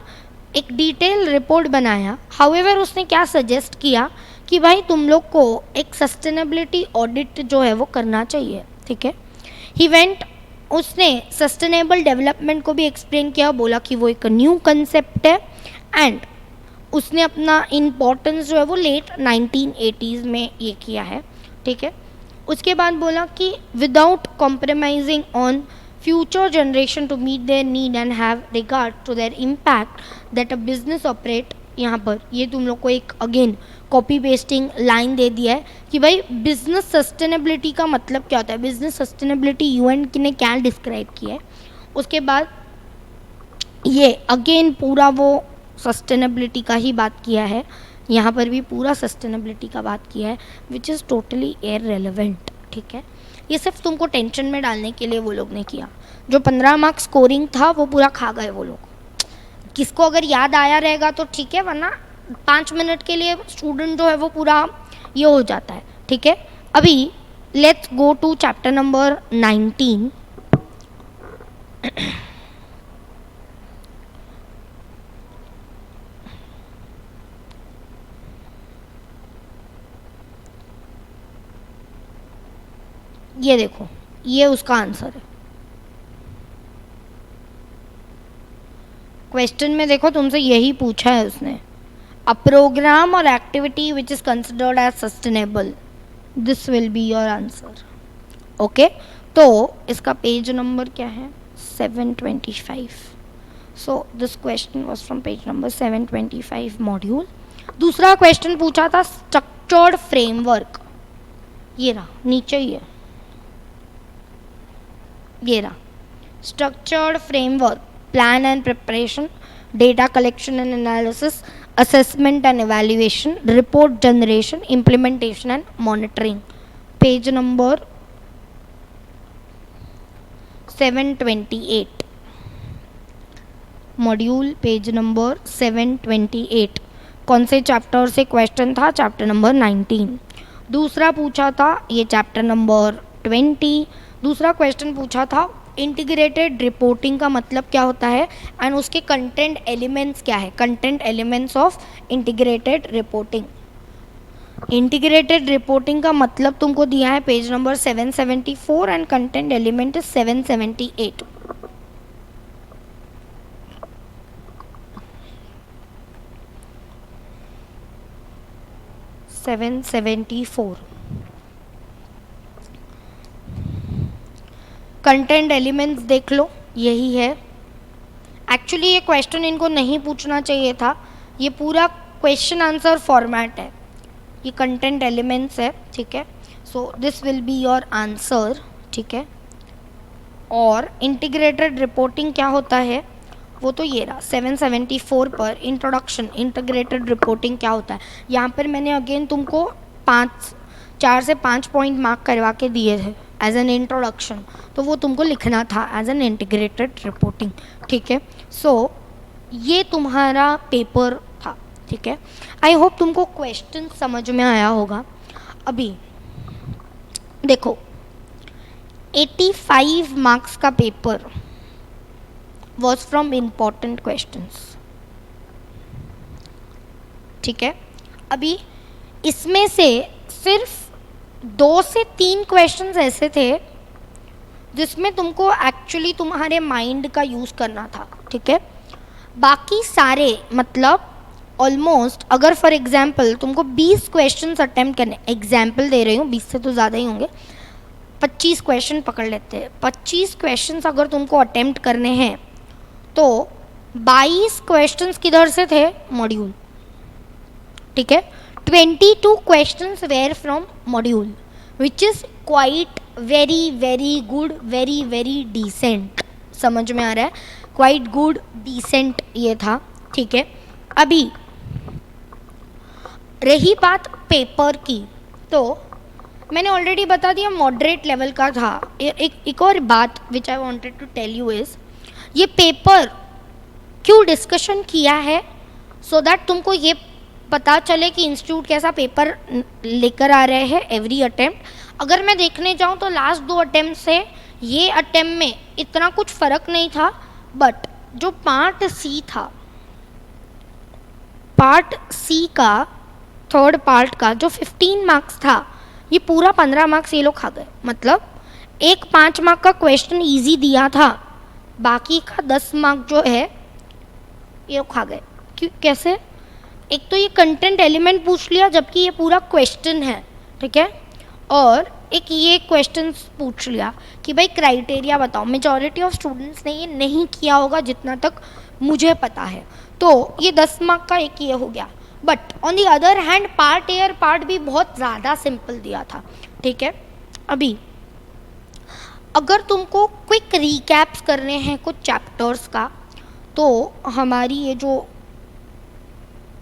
एक डिटेल रिपोर्ट बनाया. हाउएवर उसने क्या सजेस्ट किया कि भाई तुम लोग को एक सस्टेनेबिलिटी ऑडिट जो है वो करना चाहिए. ठीक है, ही वेंट, उसने सस्टेनेबल डेवलपमेंट को भी एक्सप्लेन किया, बोला कि वो एक न्यू कंसेप्ट है एंड उसने अपना इम्पोर्टेंस जो है वो लेट 1980s में ये किया है. ठीक है, उसके बाद बोला कि without compromising on future generation to meet their need and have regard to their impact that a business operate. यहाँ पर ये तुम लोग को एक अगेन कॉपी पेस्टिंग लाइन दे दिया है कि भाई बिजनेस सस्टेनेबिलिटी का मतलब क्या होता है. बिजनेस सस्टेनेबिलिटी यूएन ने क्या डिस्क्राइब किया है. उसके बाद ये अगेन पूरा वो सस्टेनेबिलिटी का ही बात किया है. यहाँ पर भी पूरा सस्टेनेबिलिटी का बात किया है विच इज़ टोटली इररिलेवेंट. ठीक है, ये सिर्फ तुमको टेंशन में डालने के लिए वो लोग ने किया. जो 15 मार्क्स स्कोरिंग था वो पूरा खा गए वो लोग. किसको अगर याद आया रहेगा तो ठीक है, वरना 5 मिनट के लिए स्टूडेंट जो है वो पूरा ये हो जाता है. ठीक है, अभी let's go to chapter number 19. ये देखो, ये उसका आंसर है. क्वेश्चन में देखो तुमसे यही पूछा है उसने, A program or activity which is considered as sustainable. This will be your answer. Okay, तो इसका पेज नंबर क्या है? 725. So this question was from page number 725 module. दूसरा क्वेश्चन पूछा था स्ट्रक्चर्ड फ्रेमवर्क. ये रहा, नीचे ही है, ये रहा. Structured framework, plan and preparation, data collection and analysis, assessment and evaluation, report generation, implementation and monitoring. Page number 728. Module page number 728. कौन से चैप्टर से क्वेश्चन था? Chapter number 19. दूसरा पूछा था ये चैप्टर नंबर 20. दूसरा क्वेश्चन पूछा था इंटीग्रेटेड रिपोर्टिंग का मतलब क्या होता है एंड उसके कंटेंट एलिमेंट्स क्या है. Content elements of integrated reporting. Integrated reporting का मतलब तुमको दिया है page number 774 and content element is 778. Content elements देख लो, यही है. एक्चुअली ये क्वेश्चन इनको नहीं पूछना चाहिए था, ये पूरा क्वेश्चन आंसर फॉर्मेट है. ये कंटेंट एलिमेंट्स है, ठीक है. So this will be your answer, ठीक है. और इंटीग्रेटेड रिपोर्टिंग क्या होता है वो तो ये रहा 774 पर. इंट्रोडक्शन इंटीग्रेटेड रिपोर्टिंग क्या होता है. यहाँ पर मैंने अगेन तुमको 4 से 5 पॉइंट मार्क करवा के दिए थे एज एन इंट्रोडक्शन, तो वो तुमको लिखना था एज एन इंटीग्रेटेड रिपोर्टिंग, ठीक है. सो ये तुम्हारा पेपर था, ठीक है. आई होप तुमको क्वेश्चन समझ में आया होगा. अभी देखो 85 मार्क्स का paper was from important questions, ठीक है. अभी इसमें से सिर्फ 2 से 3 क्वेश्चंस ऐसे थे जिसमें तुमको एक्चुअली तुम्हारे माइंड का यूज़ करना था, ठीक है. बाकी सारे मतलब ऑलमोस्ट अगर फॉर एग्जांपल तुमको 20 क्वेश्चंस अटेम्प्ट करने, एग्जांपल दे रही हूँ, 20 से तो ज़्यादा ही होंगे, 25 क्वेश्चन पकड़ लेते हैं. 25 क्वेश्चंस अगर तुमको अटेम्प्ट करने हैं तो 22 क्वेश्चंस किधर से थे? मॉड्यूल, ठीक है. 22 questions were from module which is quite very very good, very very decent. समझ में आ रहा है? क्वाइट गुड डिसेंट ये था, ठीक है. अभी रही बात पेपर की, तो मैंने ऑलरेडी बता दिया मॉडरेट लेवल का था. एक और बात which I wanted to tell you is ये पेपर क्यों डिस्कशन किया है, सो दैट तुमको ये पता चले कि इंस्टीट्यूट कैसा पेपर लेकर आ रहे हैं एवरी अटेम्प्ट. अगर मैं देखने जाऊँ तो लास्ट 2 अटेम्प्ट से ये अटेम्प्ट में इतना कुछ फ़र्क नहीं था, बट जो पार्ट सी था, पार्ट सी का थर्ड पार्ट का जो 15 मार्क्स था, ये पूरा 15 मार्क्स ये लोग खा गए. मतलब एक 5 मार्क का क्वेश्चन इजी दिया था, बाकी का 10 मार्क जो है ये लोग खा गए. क्यों, कैसे? एक तो ये कंटेंट एलिमेंट पूछ लिया जबकि ये पूरा क्वेश्चन है, ठीक है. और एक ये क्वेश्चन पूछ लिया कि भाई क्राइटेरिया बताओ. मेजॉरिटी ऑफ स्टूडेंट्स ने ये नहीं किया होगा जितना तक मुझे पता है, तो ये 10 मार्क का एक ये हो गया. But on the other hand part A और पार्ट बी बहुत ज़्यादा सिंपल दिया था, ठीक है. अभी अगर तुमको क्विक रिकैप्स करने हैं कुछ चैप्टर्स का, तो हमारी ये जो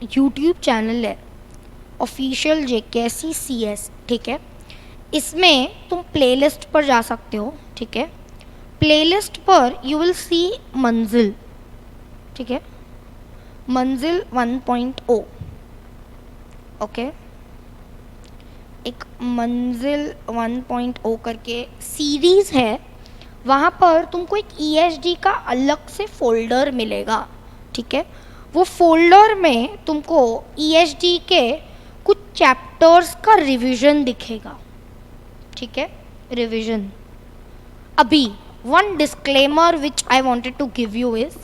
यूट्यूब चैनल है ऑफिशियल JKSE CS, ठीक है, इसमें तुम प्लेलिस्ट पर जा सकते हो, ठीक है. प्लेलिस्ट पर यू विल सी मंजिल, ठीक है, मंजिल 1.0, ओके. एक मंजिल 1.0 करके सीरीज़ है, वहाँ पर तुमको एक ESD का अलग से फोल्डर मिलेगा, ठीक है. वो फोल्डर में तुमको ESD के कुछ चैप्टर्स का रिवीजन दिखेगा, ठीक है, रिवीजन. अभी one disclaimer which I wanted to give you is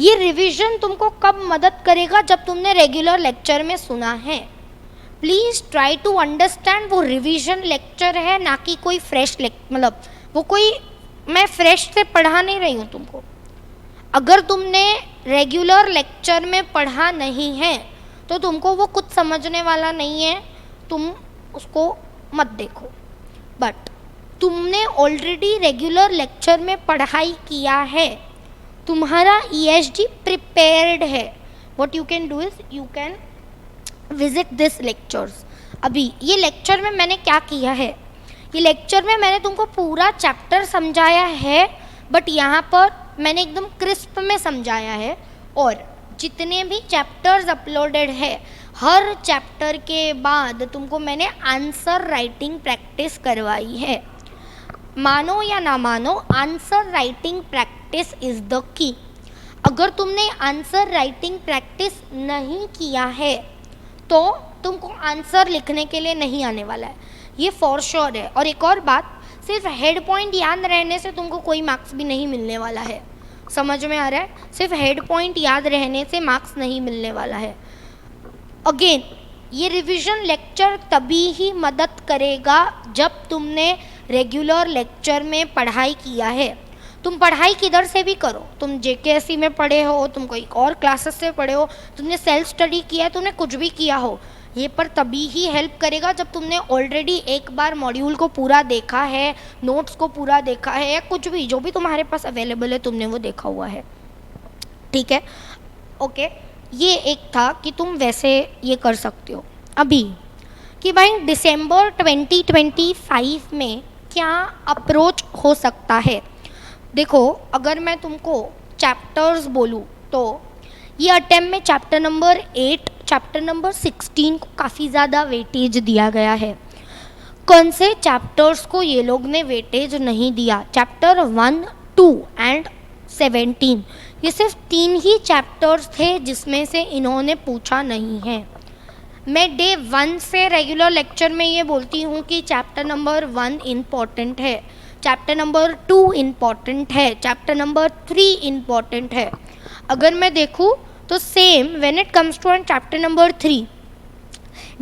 ये रिवीजन तुमको कब मदद करेगा, जब तुमने रेगुलर लेक्चर में सुना है। प्लीज़ ट्राई टू अंडरस्टैंड, वो रिवीजन लेक्चर है ना कि कोई फ्रेश मतलब वो कोई मैं फ्रेश से पढ़ा नहीं रही हूँ तुमको। अगर तुमने रेगुलर लेक्चर में पढ़ा नहीं है तो तुमको वो कुछ समझने वाला नहीं है, तुम उसको मत देखो। बट तुमने ऑलरेडी रेगुलर लेक्चर में पढ़ाई किया है, तुम्हारा ESG प्रिपेयर्ड है। What you can do is you can visit this lectures. अभी ये लेक्चर में मैंने क्या किया है, ये लेक्चर में मैंने तुमको पूरा चैप्टर समझाया है, बट यहाँ पर मैंने एकदम क्रिस्प में समझाया है। और जितने भी चैप्टर्स अपलोडेड है, हर चैप्टर के बाद तुमको मैंने आंसर राइटिंग प्रैक्टिस करवाई है। मानो या ना मानो, answer writing practice is the key. अगर तुमने आंसर राइटिंग प्रैक्टिस नहीं किया है तो तुमको आंसर लिखने के लिए नहीं आने वाला है, ये फॉर श्योर है। और एक और बात, सिर्फ हेड पॉइंट याद रहने से तुमको कोई मार्क्स भी नहीं मिलने वाला है। समझ में आ रहा है? सिर्फ हेड पॉइंट याद रहने से मार्क्स नहीं मिलने वाला है। अगेन, ये रिवीजन लेक्चर तभी ही मदद करेगा जब तुमने रेगुलर लेक्चर में पढ़ाई किया है। तुम पढ़ाई किधर से भी करो, तुम JKSE में पढ़े हो, तुम कोई और क्लासेस से पढ़े हो, तुमने सेल्फ स्टडी किया है, तुमने कुछ भी किया हो, ये पर तभी ही हेल्प करेगा जब तुमने ऑलरेडी एक बार मॉड्यूल को पूरा देखा है, नोट्स को पूरा देखा है, या कुछ भी जो भी तुम्हारे पास अवेलेबल है तुमने वो देखा हुआ है। ठीक है, ओके। ये एक था कि तुम वैसे ये कर सकते हो। अभी कि भाई दिसंबर 2025 में क्या अप्रोच हो सकता है। देखो, अगर मैं तुमको चैप्टर्स बोलूँ तो ये अटेम्प्ट में चैप्टर नंबर 8, चैप्टर नंबर 16 को काफ़ी ज़्यादा वेटेज दिया गया है। कौन से चैप्टर्स को ये लोग ने वेटेज नहीं दिया? चैप्टर 1, 2 एंड 17, ये सिर्फ 3 ही चैप्टर्स थे जिसमें से इन्होंने पूछा नहीं है। मैं डे 1 से रेगुलर लेक्चर में ये बोलती हूँ कि चैप्टर नंबर 1 इम्पॉर्टेंट है, चैप्टर नंबर 2 इम्पॉर्टेंट है, चैप्टर नंबर 3 इम्पॉर्टेंट है। अगर मैं देखूँ तो same when it comes to chapter number 3,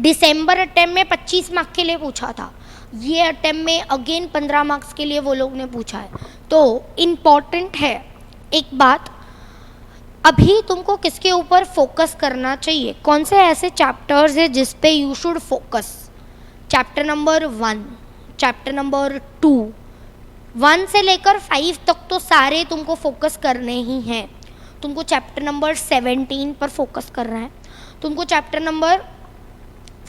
दिसंबर अटेम्प्ट में 25 मार्क्स के लिए पूछा था, ये अटेम्प्ट में अगेन 15 मार्क्स के लिए वो लोग ने पूछा है, तो इम्पॉर्टेंट है। एक बात, अभी तुमको किसके ऊपर फोकस करना चाहिए, कौन से ऐसे चैप्टर्स है जिस पे you should focus? Chapter number 1, chapter number 2, 1 से लेकर 5 तक तो सारे तुमको फोकस करने ही हैं। तुमको चैप्टर नंबर 17 पर फोकस करना है, तुमको चैप्टर नंबर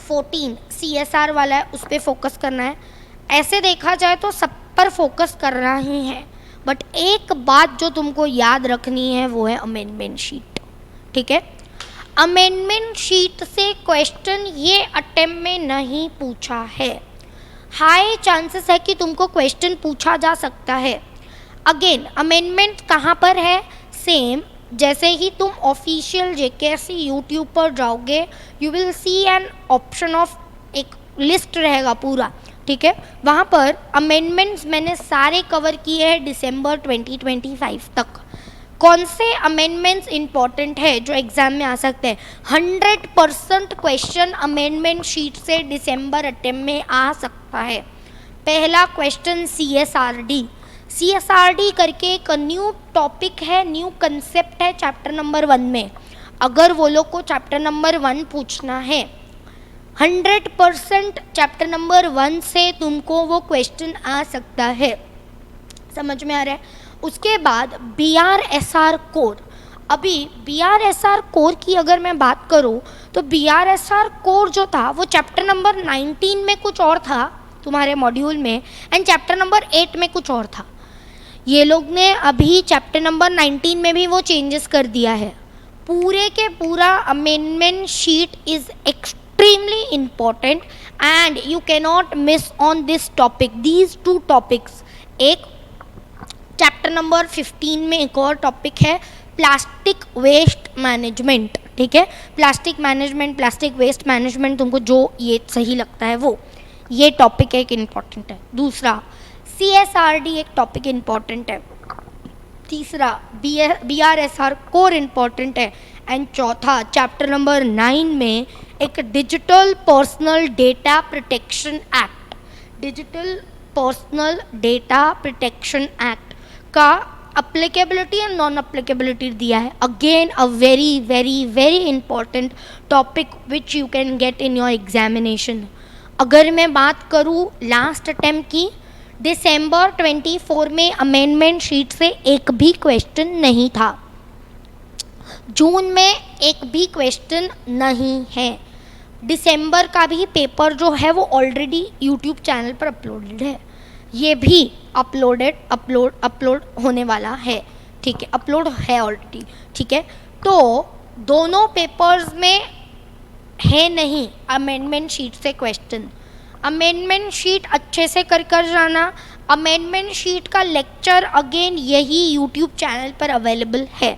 14 CSR वाला है उस पर फोकस करना है। ऐसे देखा जाए तो सब पर फोकस करना ही है। बट एक बात जो तुमको याद रखनी है वो है अमेंडमेंट शीट। ठीक है, अमेंडमेंट शीट से क्वेश्चन ये अटेम्प्ट में नहीं पूछा है। हाई चांसेस है कि तुमको क्वेश्चन पूछा जा सकता है। अगेन, अमेंडमेंट कहाँ पर है? सेम जैसे ही तुम ऑफिशियल JKSE यूट्यूब पर जाओगे, you will see an option of, एक लिस्ट रहेगा पूरा। ठीक है, वहाँ पर अमेंडमेंट्स मैंने सारे कवर किए हैं दिसंबर 2025 तक। कौन से अमेंडमेंट्स इंपॉर्टेंट है जो एग्जाम में आ सकते हैं? 100% क्वेश्चन अमेंडमेंट शीट से दिसंबर अटेम्प्ट में आ सकता है। पहला क्वेश्चन CSRD करके एक न्यू टॉपिक है, न्यू कंसेप्ट है चैप्टर नंबर 1 में। अगर वो लोग को चैप्टर नंबर 1 पूछना है, 100% चैप्टर नंबर 1 से तुमको वो क्वेश्चन आ सकता है। समझ में आ रहा है? उसके बाद BRSR कोर। अभी BRSR कोर की अगर मैं बात करूँ तो BRSR कोर जो था वो चैप्टर नंबर 19 में कुछ और था तुम्हारे मॉड्यूल में, एंड चैप्टर नंबर 8 में कुछ और था। ये लोग ने अभी चैप्टर नंबर 19 में भी वो चेंजेस कर दिया है। पूरे के पूरा amendment sheet is extremely important and you cannot miss on this topic, these two topics। एक चैप्टर नंबर 15 में एक और टॉपिक है प्लास्टिक वेस्ट मैनेजमेंट। ठीक है, plastic management, plastic waste management, तुमको जो ये सही लगता है वो, ये टॉपिक एक इम्पॉर्टेंट है। दूसरा CSRD एक टॉपिक इम्पॉर्टेंट है। तीसरा BRSR कोर इम्पॉर्टेंट है। एंड चौथा चैप्टर नंबर 9 में एक digital personal data protection act, digital personal data protection act का अप्लीकेबिलिटी एंड नॉन अप्लीकेबिलिटी दिया है। Again a very very very important topic which you can get in your examination. अगर मैं बात करूँ लास्ट अटेम्प्ट की, दिसंबर 24 में अमेंडमेंट शीट से एक भी क्वेश्चन नहीं था, जून में एक भी क्वेश्चन नहीं है। दिसंबर का भी पेपर जो है वो ऑलरेडी यूट्यूब चैनल पर अपलोडेड है, ये भी अपलोड होने वाला है, ठीक है, अपलोड है ऑलरेडी, ठीक है। तो दोनों पेपर्स में है नहीं अमेंडमेंट शीट से क्वेश्चन। अमेंडमेंट शीट अच्छे से कर जाना। अमेंडमेंट शीट का लेक्चर अगेन यही यूट्यूब चैनल पर अवेलेबल है,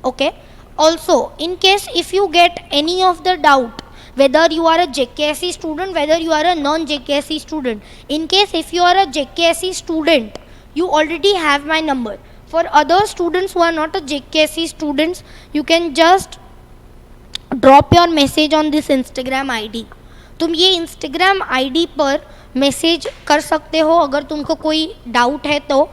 okay. Also in case if you get any of the doubt, whether you are a JKSE student, whether you are a non-JKSE student, in case if you are a JKSE student, you already have my number. For other students who are not a JKSE students, you can just drop your message on this Instagram ID. तुम ये Instagram ID पर message कर सकते हो अगर तुमको कोई doubt है तो।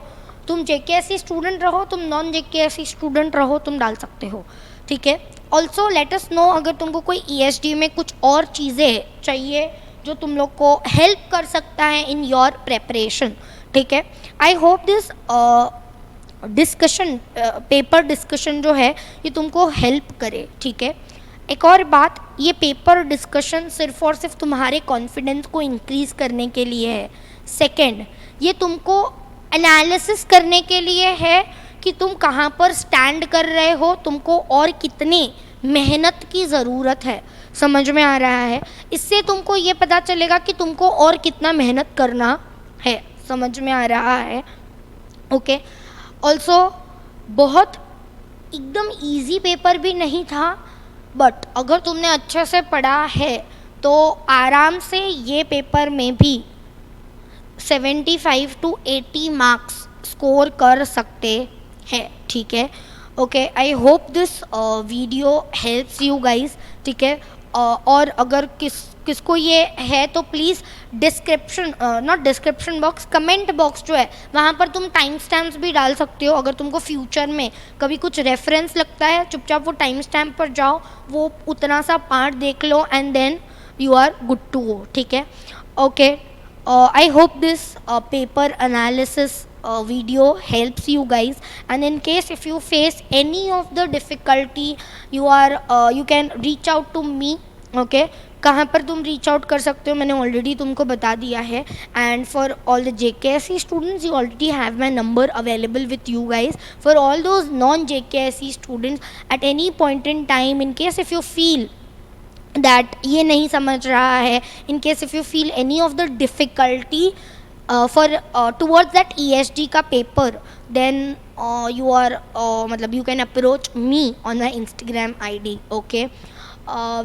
तुम JKSE स्टूडेंट रहो, तुम नॉन JKSE स्टूडेंट रहो, तुम डाल सकते हो, ठीक है। ऑल्सो लेट अस नो अगर तुमको कोई ESD में कुछ और चीज़ें चाहिए जो तुम लोग को हेल्प कर सकता है इन योर प्रेपरेशन, ठीक है। I hope this discussion, paper discussion जो है ये तुमको हेल्प करे, ठीक है। एक और बात, ये पेपर डिस्कशन सिर्फ और सिर्फ तुम्हारे कॉन्फिडेंस को इंक्रीज़ करने के लिए है। सेकंड, ये तुमको एनालिसिस करने के लिए है कि तुम कहाँ पर स्टैंड कर रहे हो, तुमको और कितनी मेहनत की ज़रूरत है, समझ में आ रहा है। इससे तुमको ये पता चलेगा कि तुमको और कितना मेहनत करना है, समझ में आ रहा है, ओके। ऑल्सो बहुत एकदम इजी पेपर भी नहीं था, बट अगर तुमने अच्छे से पढ़ा है तो आराम से ये पेपर में भी 75 to 80 मार्क्स स्कोर कर सकते हैं, ठीक है, okay. I hope this video helps you guys, ठीक है। और अगर किसको ये है तो please description, not description box, comment box जो है वहाँ पर तुम टाइम स्टैम्प्स भी डाल सकते हो। अगर तुमको फ्यूचर में कभी कुछ रेफरेंस लगता है, चुपचाप वो टाइम स्टैम्प पर जाओ, वो उतना सा पार्ट देख लो and then you are good to go, ठीक है, okay. I hope this paper analysis video helps you guys, and in case if you face any of the difficulty, you can reach out to me, okay। कहाँ पर तुम reach out कर सकते हो मैंने already तुमको बता दिया है। And for all the JKSE students you already have my number available with you guys. For all those non JKSE students at any point in time, in case if you feel that ये नहीं समझ रहा है, in case if you feel any of the difficulty for towards that ESD का paper, then you are मतलब you can approach me on my Instagram ID, okay.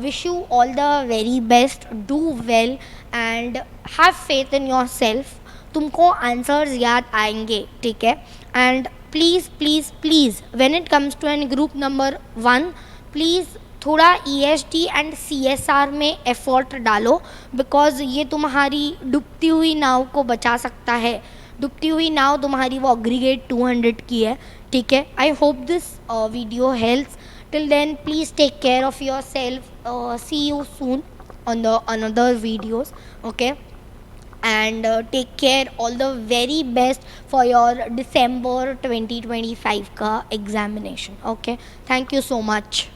Wish you all the very best, do well and have faith in yourself. तुमको answers याद आएंगे, ठीक है। And please please please when it comes to an group number 1, please थोड़ा ESD and CSR में effort डालो, because ये तुम्हारी डूबती हुई नाव को बचा सकता है। डूबती हुई नाव तुम्हारी वो अग्रीगेट 200 की है, ठीक है। I hope this video helps. Till then please take care of yourself, see you soon on the another videos, okay. and take care, all the very best for your December 2025 ka examination, okay. Thank you so much.